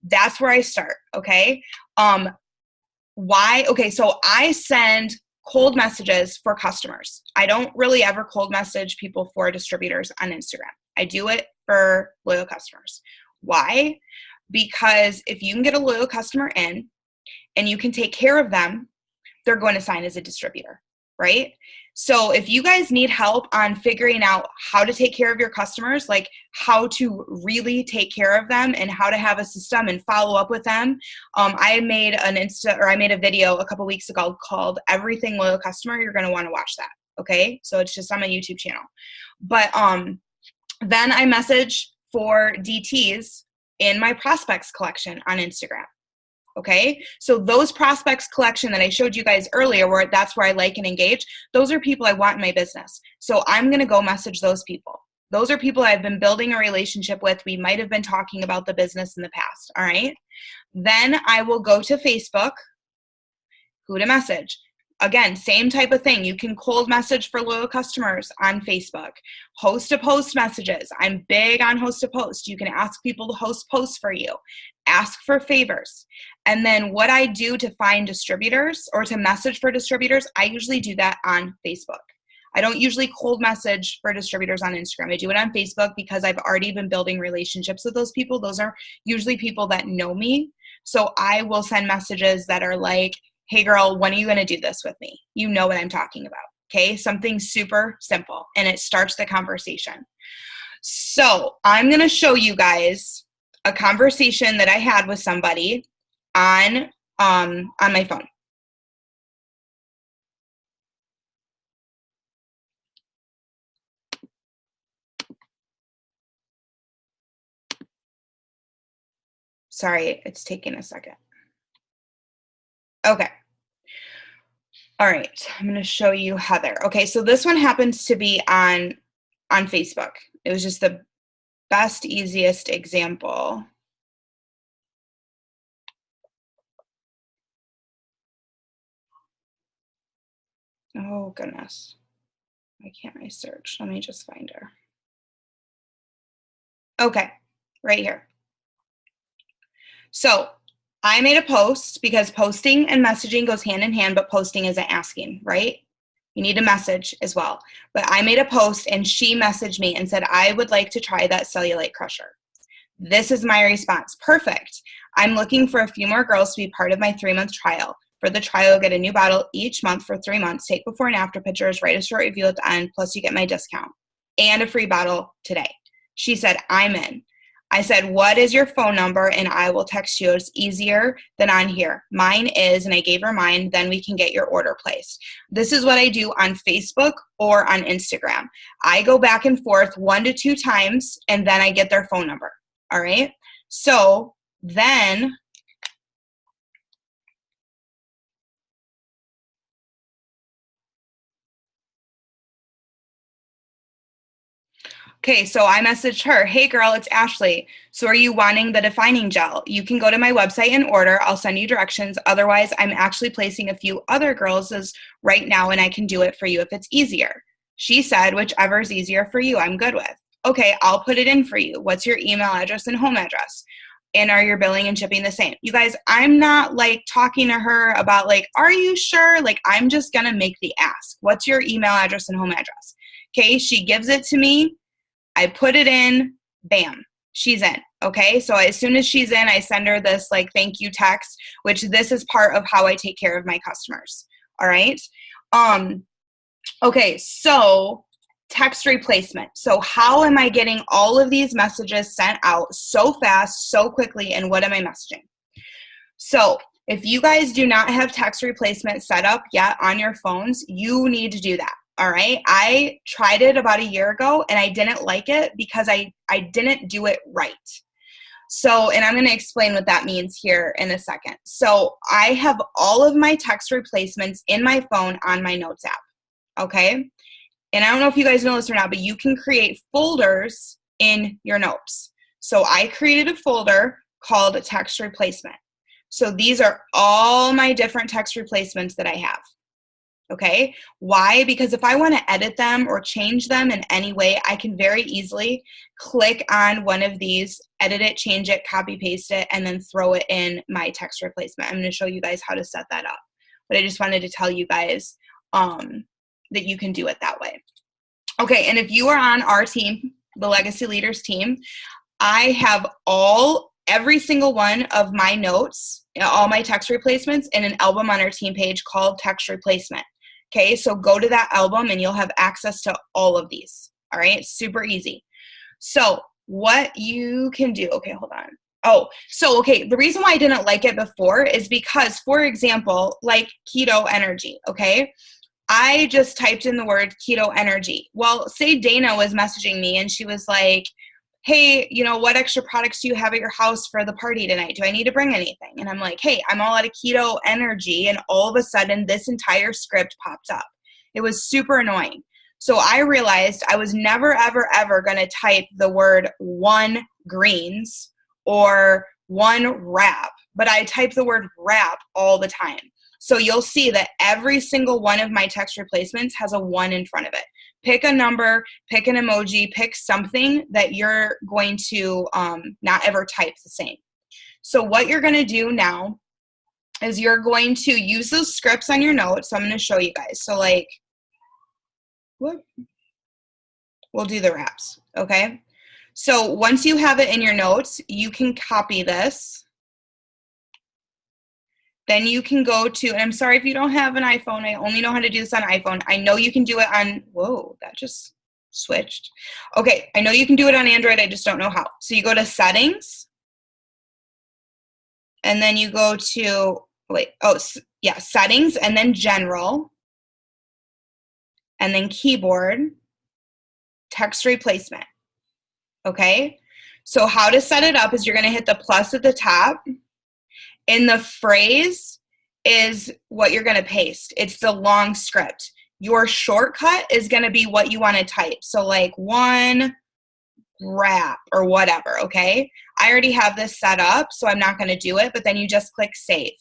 that's where I start, okay? Why? Okay, so I send cold messages for customers. I don't really ever cold message people for distributors on Instagram. I do it for loyal customers. Why? Because if you can get a loyal customer in and you can take care of them, they're going to sign as a distributor, right? So if you guys need help on figuring out how to take care of your customers, like how to really take care of them and how to have a system and follow up with them, I made a video a couple weeks ago called Everything Loyal Customer. You're going to want to watch that, okay? So it's just on my YouTube channel. But then I message for DTs in my prospects collection on Instagram. Okay, so those prospects collection that I showed you guys earlier, where that's where I like and engage, those are people I want in my business. So I'm going to go message those people. Those are people I've been building a relationship with. We might have been talking about the business in the past. All right. Then I will go to Facebook. Who to message? Again, same type of thing. You can cold message for loyal customers on Facebook. Host to post messages. I'm big on host to post. You can ask people to host posts for you. Ask for favors. And then what I do to find distributors or to message for distributors, I usually do that on Facebook. I don't usually cold message for distributors on Instagram. I do it on Facebook because I've already been building relationships with those people. Those are usually people that know me. So I will send messages that are like, hey girl, when are you going to do this with me? You know what I'm talking about. Okay. Something super simple, and it starts the conversation. So I'm going to show you guys a conversation that I had with somebody on my phone. Sorry, it's taking a second. Okay. All right, I'm going to show you Heather. Okay, so this one happens to be on Facebook. It was just the best, easiest example. Oh, goodness. Why can't I search? Let me just find her. Okay, right here. So I made a post because posting and messaging goes hand in hand, but posting isn't asking, right? You need a message as well. But I made a post and she messaged me and said, I would like to try that cellulite crusher. This is my response. Perfect. I'm looking for a few more girls to be part of my 3-month trial. For the trial, get a new bottle each month for 3 months, take before and after pictures, write a short review at the end, plus you get my discount and a free bottle today. She said, I'm in. I said, what is your phone number? And I will text you. It's easier than on here. Mine is, and I gave her mine, then we can get your order placed. This is what I do on Facebook or on Instagram. I go back and forth 1 to 2 times, and then I get their phone number. All right. So then Okay, so I messaged her, hey girl, it's Ashley. So are you wanting the defining gel? You can go to my website and order. I'll send you directions. Otherwise, I'm actually placing a few other girls right now and I can do it for you if it's easier. She said, whichever is easier for you, I'm good with. Okay, I'll put it in for you. What's your email address and home address? And are your billing and shipping the same? You guys, I'm not like talking to her about like, are you sure? Like, I'm just gonna make the ask. What's your email address and home address? Okay, she gives it to me. I put it in, bam, she's in, okay? So as soon as she's in, I send her this like thank you text, which this is part of how I take care of my customers, all right? Okay, so text replacement. So how am I getting all of these messages sent out so fast, so quickly, and what am I messaging? So if you guys do not have text replacement set up yet on your phones, you need to do that. All right. I tried it about a year ago and I didn't like it because I didn't do it right. So, and I'm going to explain what that means here in a second. So I have all of my text replacements in my phone on my notes app. Okay. And I don't know if you guys know this or not, but you can create folders in your notes. So I created a folder called text replacement. So these are all my different text replacements that I have. Okay, why? Because if I want to edit them or change them in any way, I can very easily click on one of these, edit it, change it, copy, paste it, and then throw it in my text replacement. I'm going to show you guys how to set that up. But I just wanted to tell you guys that you can do it that way. Okay, and if you are on our team, the Legacy Leaders team, I have every single one of my notes, all my text replacements in an album on our team page called text replacement. Okay, so go to that album and you'll have access to all of these. All right, super easy. So what you can do, okay, hold on. Oh, so, okay, the reason why I didn't like it before is because, for example, like keto energy, okay? I just typed in the word keto energy. Well, say Dana was messaging me and she was like, hey, what extra products do you have at your house for the party tonight? Do I need to bring anything? And I'm like, hey, I'm all out of keto energy. And all of a sudden, this entire script popped up. It was super annoying. So I realized I was never, ever, ever going to type the word 1 greens or 1 wrap, but I type the word wrap all the time. So you'll see that every single one of my text replacements has a 1 in front of it. Pick a number, pick an emoji, pick something that you're going to not ever type the same. So what you're going to do now is you're going to use those scripts on your notes. So I'm going to show you guys. So like, we'll do the wraps, okay? So once you have it in your notes, you can copy this. Then you can go to, and I'm sorry if you don't have an iPhone, I only know how to do this on iPhone. I know you can do it on, whoa, that just switched. Okay, I know you can do it on Android, I just don't know how. So you go to settings, and then you go to, settings, and then general, and then keyboard, text replacement, okay? So how to set it up is you're gonna hit the plus at the top, and the phrase is what you're going to paste. It's the long script. Your shortcut is going to be what you want to type. So like 1 wrap or whatever, okay? I already have this set up, so I'm not going to do it, but then you just click save.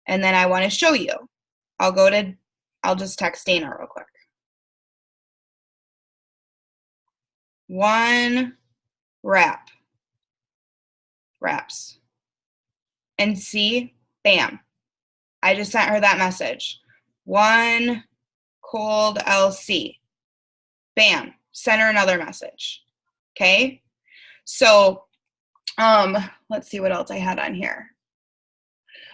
And then I want to show you. I'll just text Dana real quick. 1 wrap. Wraps. And see, bam, I just sent her that message. 1 cold LC. Bam, send her another message. Okay? So, let's see what else I had on here.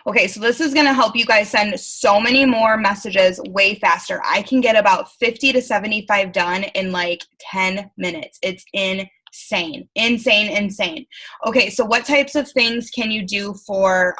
Okay, so this is going to help you guys send so many more messages way faster. I can get about 50 to 75 done in like 10 minutes. It's insane. Okay, so what types of things can you do for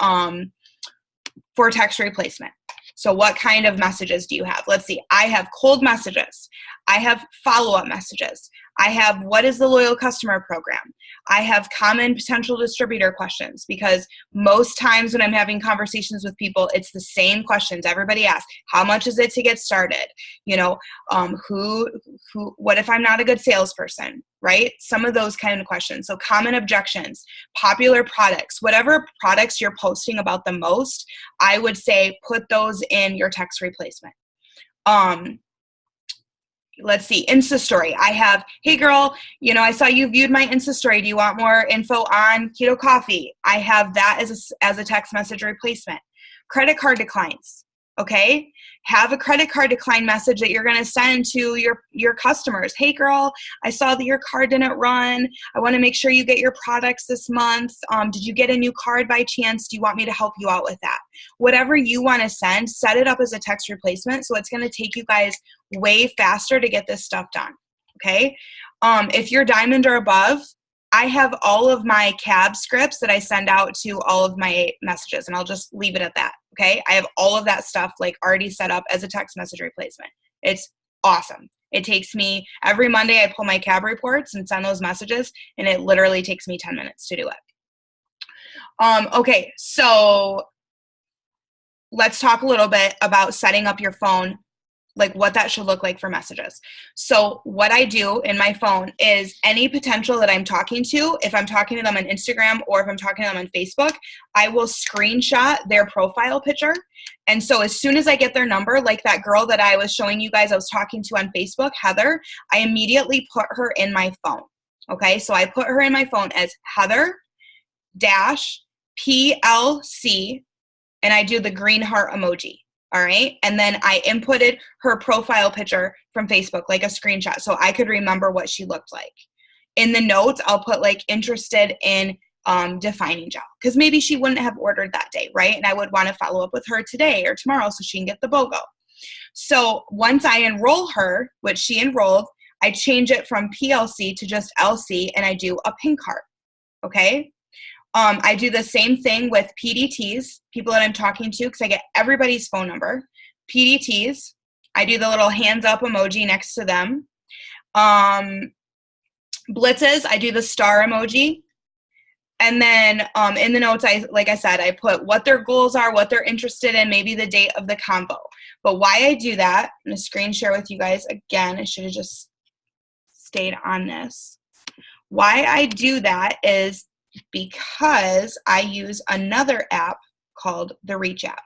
text replacement? So what kind of messages do you have? Let's see. I have cold messages. I have follow-up messages. I have what is the loyal customer program. I have common potential distributor questions, because most times when I'm having conversations with people, it's the same questions everybody asks. How much is it to get started? You know, what if I'm not a good salesperson, right? Some of those kind of questions. So common objections, popular products, whatever products you're posting about the most, I would say put those in your text replacement. Let's see, Insta story. I have, hey girl, you know, I saw you viewed my Insta story. Do you want more info on keto coffee? I have that as a text message replacement. Credit card declines. Okay. Have a credit card decline message that you're going to send to your customers. Hey girl, I saw that your card didn't run. I want to make sure you get your products this month. Did you get a new card by chance? Do you want me to help you out with that? Whatever you want to send, set it up as a text replacement. So it's going to take you guys way faster to get this stuff done. Okay. If you're diamond or above, I have all of my CAB scripts that I send out to all of my messages, and I'll just leave it at that. Okay. I have all of that stuff like already set up as a text message replacement. It's awesome. It takes me every Monday, I pull my CAB reports and send those messages, and it literally takes me 10 minutes to do it. Okay. So let's talk a little bit about setting up your phone, like what that should look like for messages. So what I do in my phone is any potential that I'm talking to, if I'm talking to them on Instagram or if I'm talking to them on Facebook, I will screenshot their profile picture. And so as soon as I get their number, like that girl that I was showing you guys I was talking to on Facebook, Heather, I immediately put her in my phone. Okay, so I put her in my phone as Heather dash PLC, and I do the green heart emoji. All right. And then I inputted her profile picture from Facebook, like a screenshot, so I could remember what she looked like. In the notes, I'll put like interested in defining gel, because maybe she wouldn't have ordered that day, right? And I would want to follow up with her today or tomorrow so she can get the BOGO. So once I enroll her, which she enrolled, I change it from PLC to just LC, and I do a pink heart. Okay. I do the same thing with PDTs, people that I'm talking to, because I get everybody's phone number. PDTs, I do the little hands up emoji next to them. Blitzes, I do the star emoji. And then in the notes, like I said, I put what their goals are, what they're interested in, maybe the date of the combo. But why I do that, I'm going to screen share with you guys again. I should have just stayed on this. Why I do that is because I use another app called the Reach app.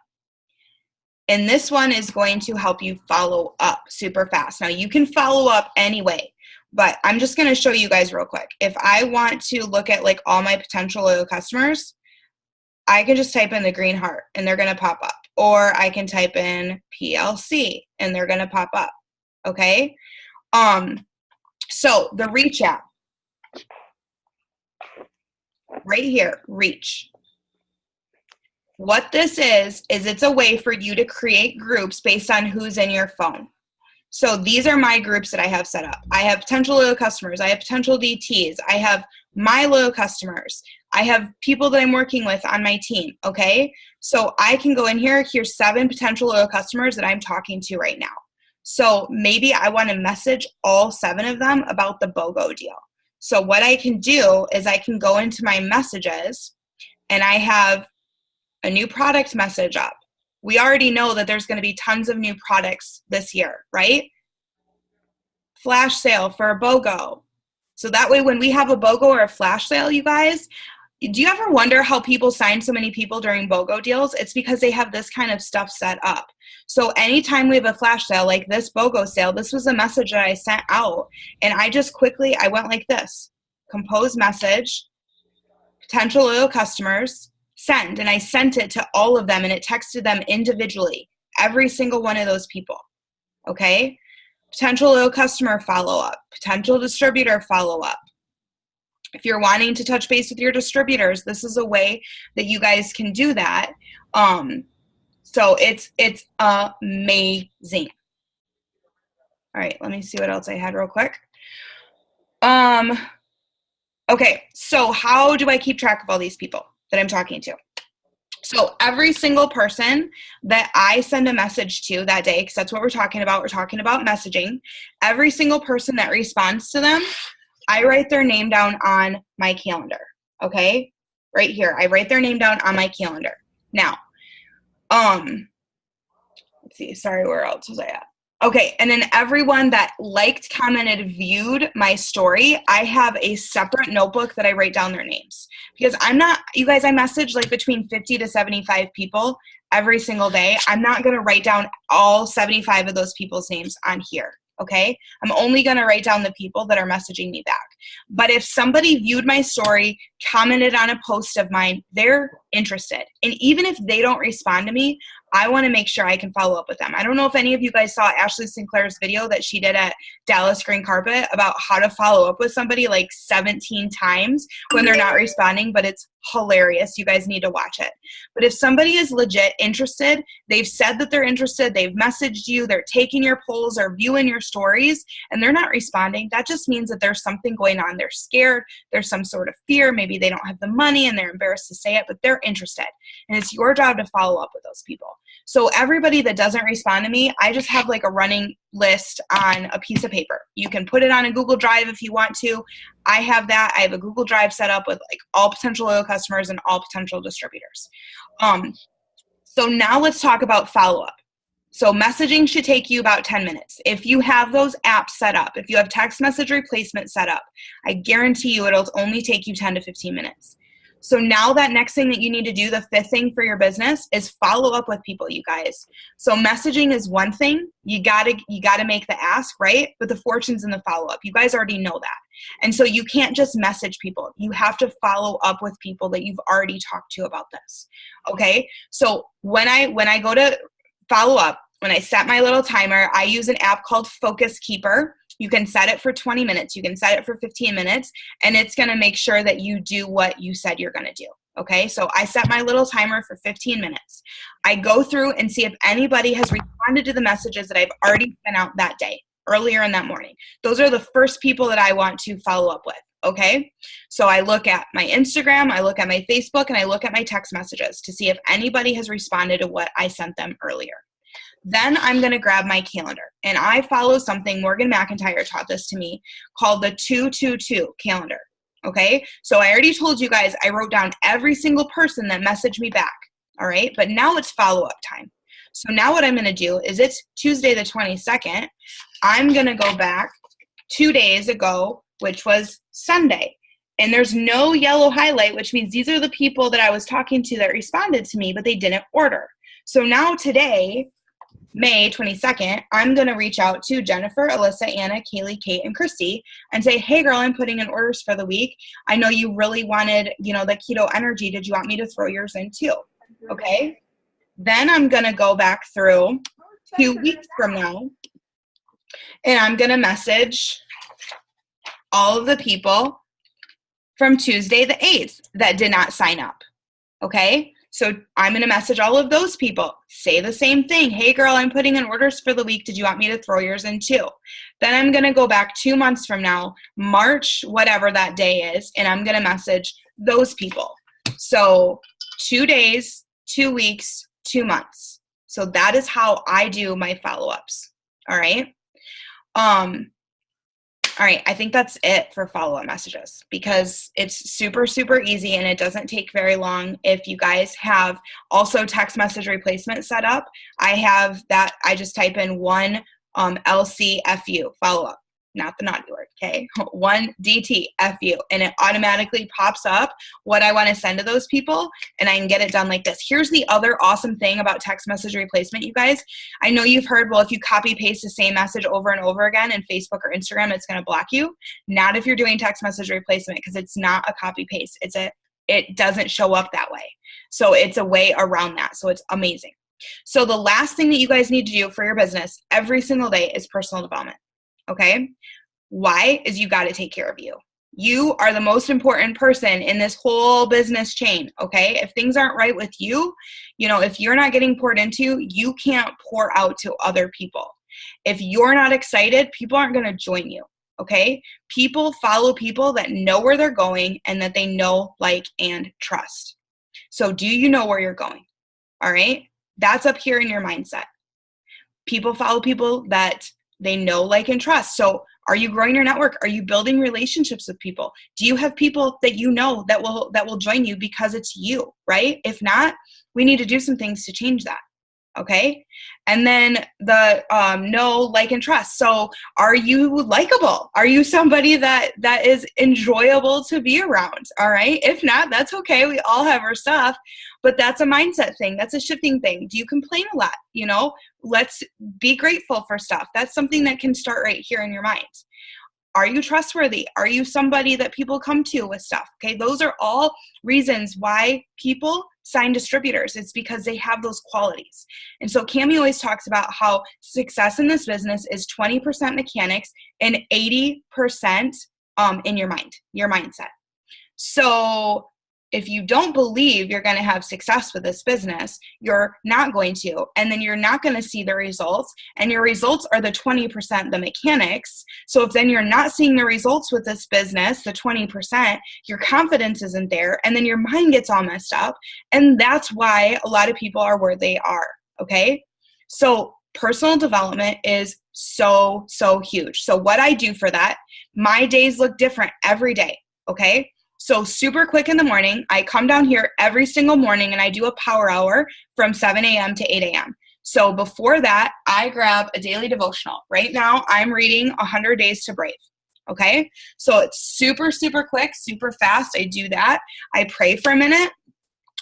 And this one is going to help you follow up super fast. Now you can follow up anyway, but I'm just going to show you guys real quick. If I want to look at like all my potential loyal customers, I can just type in the green heart and they're going to pop up. Or I can type in PLC and they're going to pop up. Okay. So the Reach app. Right here, Reach. What this is it's a way for you to create groups based on who's in your phone. So these are my groups that I have set up. I have potential loyal customers. I have potential DTs. I have my loyal customers. I have people that I'm working with on my team, okay? So I can go in here, here's 7 potential loyal customers that I'm talking to right now. So maybe I want to message all 7 of them about the BOGO deal. So what I can do is I can go into my messages and I have a new product message up. We already know that there's going to be tons of new products this year, right? Flash sale for a BOGO. So that way when we have a BOGO or a flash sale, you guys, do you ever wonder how people sign so many people during BOGO deals? It's because they have this kind of stuff set up. So anytime we have a flash sale like this BOGO sale, this was a message that I sent out, and I went like this: compose message, potential loyal customers, send, and I sent it to all of them, and it texted them individually, every single one of those people. Okay? Potential loyal customer follow-up, potential distributor follow-up. If you're wanting to touch base with your distributors, this is a way that you guys can do that. So it's amazing. All right, let me see what else I had real quick. Okay, so how do I keep track of all these people that I'm talking to? So every single person that I send a message to that day, because that's what we're talking about messaging, every single person that responds to them, I write their name down on my calendar, okay? Right here, I write their name down on my calendar. Now, let's see, sorry, where else was I at? Okay, and then everyone that liked, commented, viewed my story, I have a separate notebook that I write down their names. Because I'm not, you guys, I message like between 50 to 75 people every single day. I'm not going to write down all 75 of those people's names on here, okay? I'm only going to write down the people that are messaging me back. But if somebody viewed my story, commented on a post of mine, they're interested. And even if they don't respond to me, I want to make sure I can follow up with them. I don't know if any of you guys saw Ashley Sinclair's video that she did at Dallas Green Carpet about how to follow up with somebody like 17 times when they're not responding, but it's hilarious. You guys need to watch it. But if somebody is legit interested, they've said that they're interested, they've messaged you, they're taking your polls or viewing your stories, and they're not responding, that just means that there's something going on. They're scared, there's some sort of fear, maybe they don't have the money and they're embarrassed to say it, but they're interested. And it's your job to follow up with those people. So everybody that doesn't respond to me, I just have like a running list on a piece of paper. You can put it on a Google Drive if you want to. I have that. I have a Google Drive set up with like all potential loyal customers and all potential distributors. So now let's talk about follow-up. So messaging should take you about 10 minutes. If you have those apps set up, if you have text message replacement set up, I guarantee you it'll only take you 10 to 15 minutes. So now that next thing that you need to do, the fifth thing for your business, is follow up with people, you guys. So messaging is one thing. You gotta make the ask, right? But the fortune's in the follow-up. You guys already know that. And so you can't just message people. You have to follow up with people that you've already talked to about this. Okay? So when I go to follow up, when I set my little timer, I use an app called Focus Keeper. You can set it for 20 minutes. You can set it for 15 minutes, and it's going to make sure that you do what you said you're going to do. Okay, so I set my little timer for 15 minutes. I go through and see if anybody has responded to the messages that I've already sent out that day, earlier in that morning. Those are the first people that I want to follow up with. Okay, so I look at my Instagram, I look at my Facebook, and I look at my text messages to see if anybody has responded to what I sent them earlier. Then I'm going to grab my calendar, and I follow something, Morgan McIntyre taught this to me, called the 222 calendar. Okay, so I already told you guys I wrote down every single person that messaged me back. All right, but now it's follow-up time. So now what I'm going to do is, it's Tuesday the 22nd. I'm going to go back 2 days ago, which was Sunday. And there's no yellow highlight, which means these are the people that I was talking to that responded to me, but they didn't order. So now today, May 22nd, I'm going to reach out to Jennifer, Alyssa, Anna, Kaylee, Kate, and Christy and say, hey girl, I'm putting in orders for the week. I know you really wanted, the keto energy. Did you want me to throw yours in too? Okay. Then I'm going to go back through 2 weeks from now, and I'm going to message all of the people from Tuesday the 8th that did not sign up. Okay. So I'm going to message all of those people, say the same thing. Hey girl, I'm putting in orders for the week. Did you want me to throw yours in too? Then I'm going to go back 2 months from now, March, whatever that day is, and I'm going to message those people. So 2 days, 2 weeks, 2 months. So that is how I do my follow-ups. All right. All right, I think that's it for follow-up messages, because it's super, super easy and it doesn't take very long. If you guys have also text message replacement set up, I have that. I just type in one LCFU, follow-up, not the naughty word, okay? One DTFU, and it automatically pops up what I want to send to those people, and I can get it done like this. Here's the other awesome thing about text message replacement, you guys. I know you've heard, well, if you copy paste the same message over and over again in Facebook or Instagram, it's going to block you. Not if you're doing text message replacement, because it's not a copy paste. It doesn't show up that way. So it's a way around that. So it's amazing. So the last thing that you guys need to do for your business every single day is personal development. Okay? Why? Is you got to take care of you. You are the most important person in this whole business chain. Okay? If things aren't right with you, if you're not getting poured into, you can't pour out to other people. If you're not excited, people aren't going to join you. Okay? People follow people that know where they're going and that they know, like, and trust. So do you know where you're going? All right? That's up here in your mindset. People follow people that They know, like, and trust. So are you growing your network? Are you building relationships with people? Do you have people that you know that will join you because it's you, right? If not, we need to do some things to change that. Okay. And then the know, like, and trust. So are you likable? Are you somebody that is enjoyable to be around? All right. If not, that's okay. We all have our stuff, but that's a mindset thing. That's a shifting thing. Do you complain a lot? You know, let's be grateful for stuff. That's something that can start right here in your mind. Are you trustworthy? Are you somebody that people come to with stuff? Okay, those are all reasons why people sign distributors. It's because they have those qualities. And so Cami always talks about how success in this business is 20% mechanics and 80% in your mind, your mindset. So if you don't believe you're going to have success with this business, you're not going to. And then you're not going to see the results. And your results are the 20%, the mechanics. So if then you're not seeing the results with this business, the 20%, your confidence isn't there. And then your mind gets all messed up. And that's why a lot of people are where they are. Okay. So personal development is so, so huge. So what I do for that, my days look different every day. Okay. So super quick in the morning, I come down here every single morning and I do a power hour from 7 a.m. to 8 a.m. So before that, I grab a daily devotional. Right now, I'm reading 100 Days to Brave. Okay? So it's super, super quick, super fast. I do that. I pray for a minute.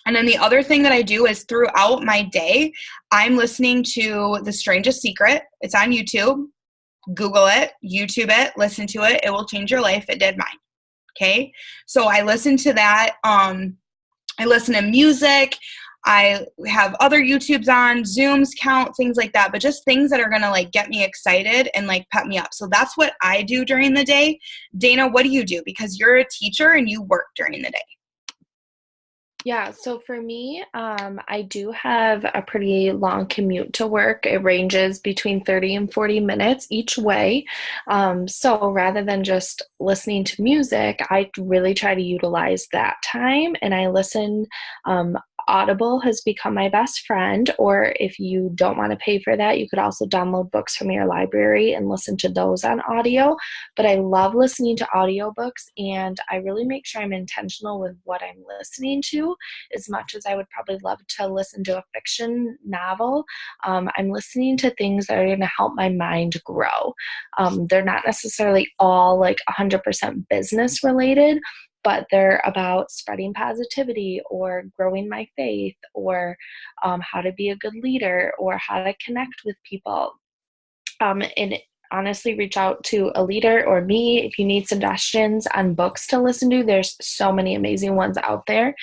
And then the other thing that I do is throughout my day, I'm listening to The Strangest Secret. It's on YouTube. Google it, YouTube it, listen to it. It will change your life. It did mine. Okay, so I listen to that. I listen to music. I have other YouTubes on, Zooms count, things like that, but just things that are going to like get me excited and like pep me up. So that's what I do during the day. Dana, what do you do? Because you're a teacher and you work during the day. Yeah, so for me, I do have a pretty long commute to work. It ranges between 30 and 40 minutes each way. So rather than just listening to music, I really try to utilize that time and I listen. Audible has become my best friend, or if you don't want to pay for that, you could also download books from your library and listen to those on audio. But I love listening to audiobooks, and I really make sure I'm intentional with what I'm listening to as much as I would probably love to listen to a fiction novel. I'm listening to things that are going to help my mind grow. They're not necessarily all like 100% business related, but they're about spreading positivity or growing my faith or how to be a good leader or how to connect with people. And honestly, reach out to a leader or me if you need suggestions on books to listen to. There's so many amazing ones out there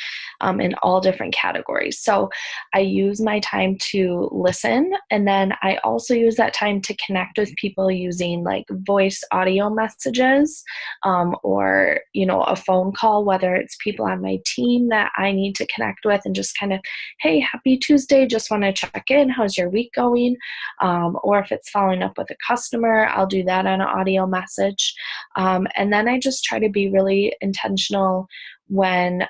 in all different categories. So I use my time to listen, and then I also use that time to connect with people using like voice audio messages or, you know, a phone call, whether it's people on my team that I need to connect with and just kind of, hey, happy Tuesday, just want to check in. How's your week going? Or if it's following up with a customer, I'll do that on an audio message. And then I just try to be really intentional when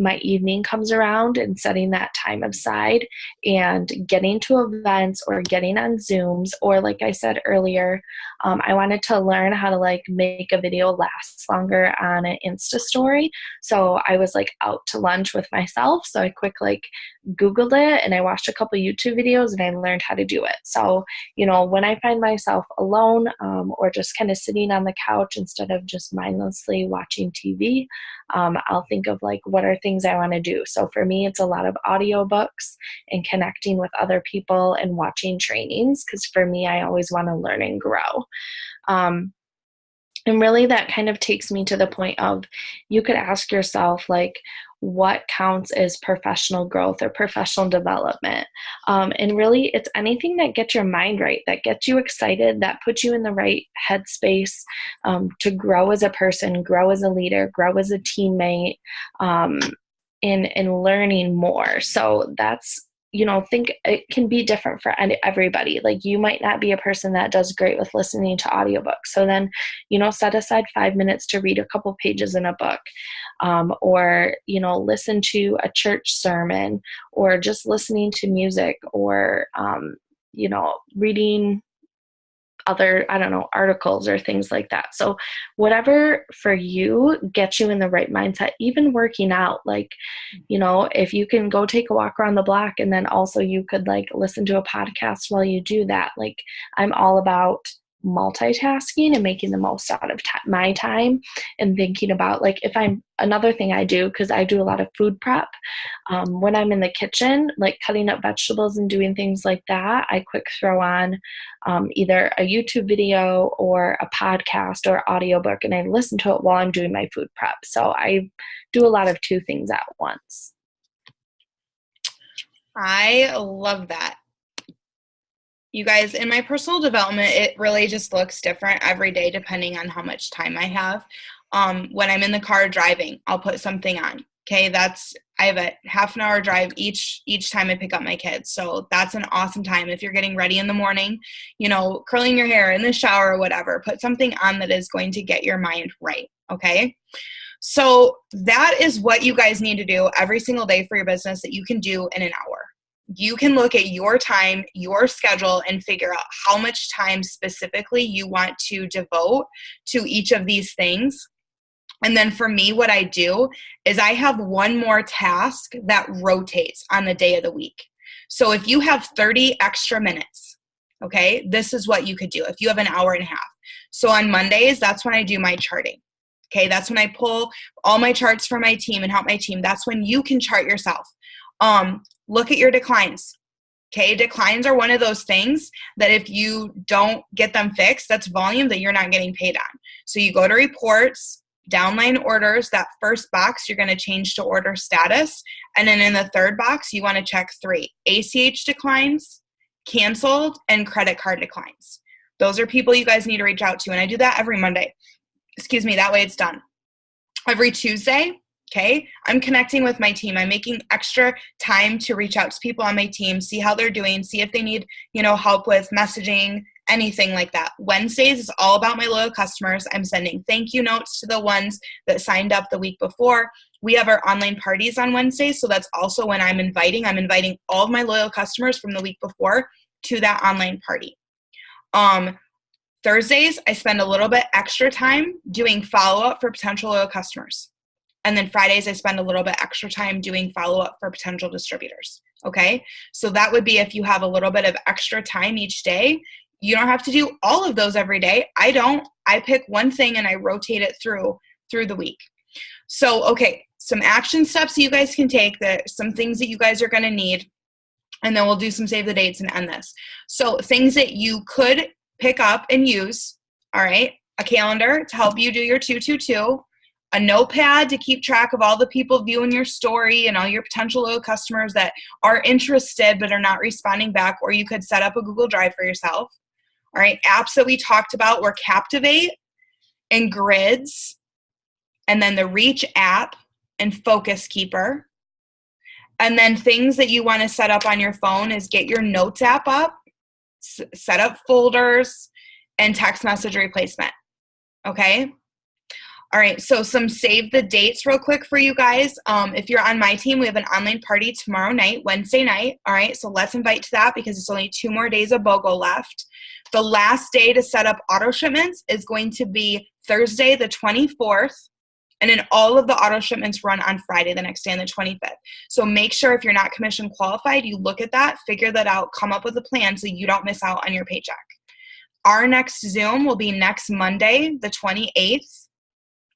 my evening comes around and setting that time aside and getting to events or getting on Zooms, or like I said earlier, I wanted to learn how to like make a video last longer on an Insta story. So I was like out to lunch with myself. So I quick like Googled it and I watched a couple YouTube videos and I learned how to do it. So, you know, when I find myself alone or just kind of sitting on the couch instead of just mindlessly watching TV, I'll think of like, what are things I want to do? So for me, it's a lot of audiobooks and connecting with other people and watching trainings. Because for me, I always want to learn and grow. And really that kind of takes me to the point of, you could ask yourself, like, what counts as professional growth or professional development? And really, it's anything that gets your mind right, that gets you excited, that puts you in the right headspace to grow as a person, grow as a leader, grow as a teammate, in learning more. So that's, you know, think it can be different for everybody. Like you might not be a person that does great with listening to audiobooks. So then, you know, set aside 5 minutes to read a couple pages in a book, or, you know, listen to a church sermon, or just listening to music, or, you know, reading other, I don't know, articles or things like that. So whatever for you gets you in the right mindset, even working out, like, you know, if you can go take a walk around the block and then also you could like listen to a podcast while you do that. Like, I'm all about multitasking and making the most out of my time and thinking about, like, if I'm, another thing I do, because I do a lot of food prep, when I'm in the kitchen, like cutting up vegetables and doing things like that, I quick throw on either a YouTube video or a podcast or audiobook, and I listen to it while I'm doing my food prep. So I do a lot of two things at once. I love that. You guys, in my personal development, it really just looks different every day depending on how much time I have. When I'm in the car driving, I'll put something on. Okay, I have a half an hour drive each time I pick up my kids. So that's an awesome time. If you're getting ready in the morning, you know, curling your hair in the shower or whatever, put something on that is going to get your mind right. Okay. So that is what you guys need to do every single day for your business that you can do in an hour. You can look at your time, your schedule, and figure out how much time specifically you want to devote to each of these things. And then for me, what I do is I have one more task that rotates on the day of the week. So if you have 30 extra minutes, okay, this is what you could do if you have an hour and a half. So on Mondays, that's when I do my charting. Okay, that's when I pull all my charts for my team and help my team. That's when you can chart yourself. Look at your declines. Okay, declines are one of those things that if you don't get them fixed, that's volume that you're not getting paid on. So you go to reports, downline orders, that first box you're going to change to order status. And then in the third box, you want to check 3: ACH declines, canceled, and credit card declines. Those are people you guys need to reach out to. And I do that every Monday. That way it's done. Every Tuesday, okay, I'm connecting with my team. I'm making extra time to reach out to people on my team, see how they're doing, see if they need, you know, help with messaging, anything like that. Wednesdays is all about my loyal customers. I'm sending thank you notes to the ones that signed up the week before. We have our online parties on Wednesdays, so that's also when I'm inviting all of my loyal customers from the week before to that online party. Thursdays, I spend a little bit extra time doing follow-up for potential loyal customers. And then Fridays, I spend a little bit extra time doing follow-up for potential distributors. Okay, so that would be if you have a little bit of extra time each day. You don't have to do all of those every day. I don't. I pick one thing and I rotate it through the week. So, okay, some action steps that you guys can take, some things that you guys are going to need, and then we'll do some save the dates and end this. So things that you could pick up and use, all right, a calendar to help you do your 222, a notepad to keep track of all the people viewing your story and all your potential loyal customers that are interested but are not responding back, or you could set up a Google Drive for yourself. All right, apps that we talked about were Captivate and Grids, and then the Reach app and Focus Keeper. And then things that you want to set up on your phone is get your Notes app up, set up folders, and text message replacement. Okay? All right, so some save the dates real quick for you guys. If you're on my team, we have an online party tomorrow night, Wednesday night. All right, so let's invite to that because it's only 2 more days of BOGO left. The last day to set up auto shipments is going to be Thursday the 24th. And then all of the auto shipments run on Friday, the next day on the 25th. So make sure if you're not commission qualified, you look at that, figure that out, come up with a plan so you don't miss out on your paycheck. Our next Zoom will be next Monday, the 28th.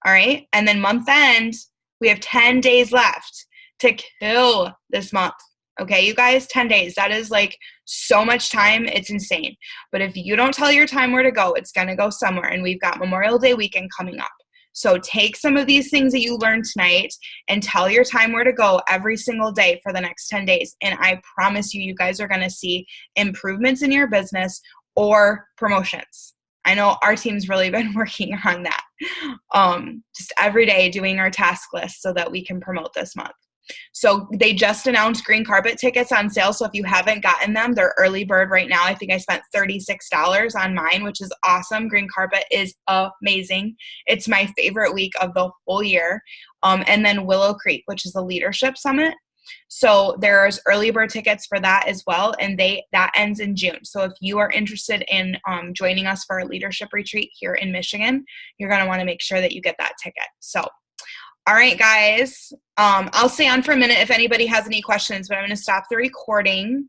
All right. And then month end, we have 10 days left to kill this month. Okay, you guys, 10 days. That is like so much time. It's insane. But if you don't tell your time where to go, it's going to go somewhere. And we've got Memorial Day weekend coming up. So take some of these things that you learned tonight and tell your time where to go every single day for the next 10 days. And I promise you, you guys are going to see improvements in your business or promotions. I know our team's really been working on that. Just every day doing our task list so that we can promote this month. So they just announced green carpet tickets on sale. So if you haven't gotten them, they're early bird right now. I think I spent $36 on mine, which is awesome. Green carpet is amazing. It's my favorite week of the whole year. And then Willow Creek, which is the leadership summit. So there's early bird tickets for that as well, and that ends in June. So if you are interested in joining us for our leadership retreat here in Michigan, you're going to want to make sure that you get that ticket. So, all right, guys, I'll stay on for a minute if anybody has any questions, but I'm going to stop the recording.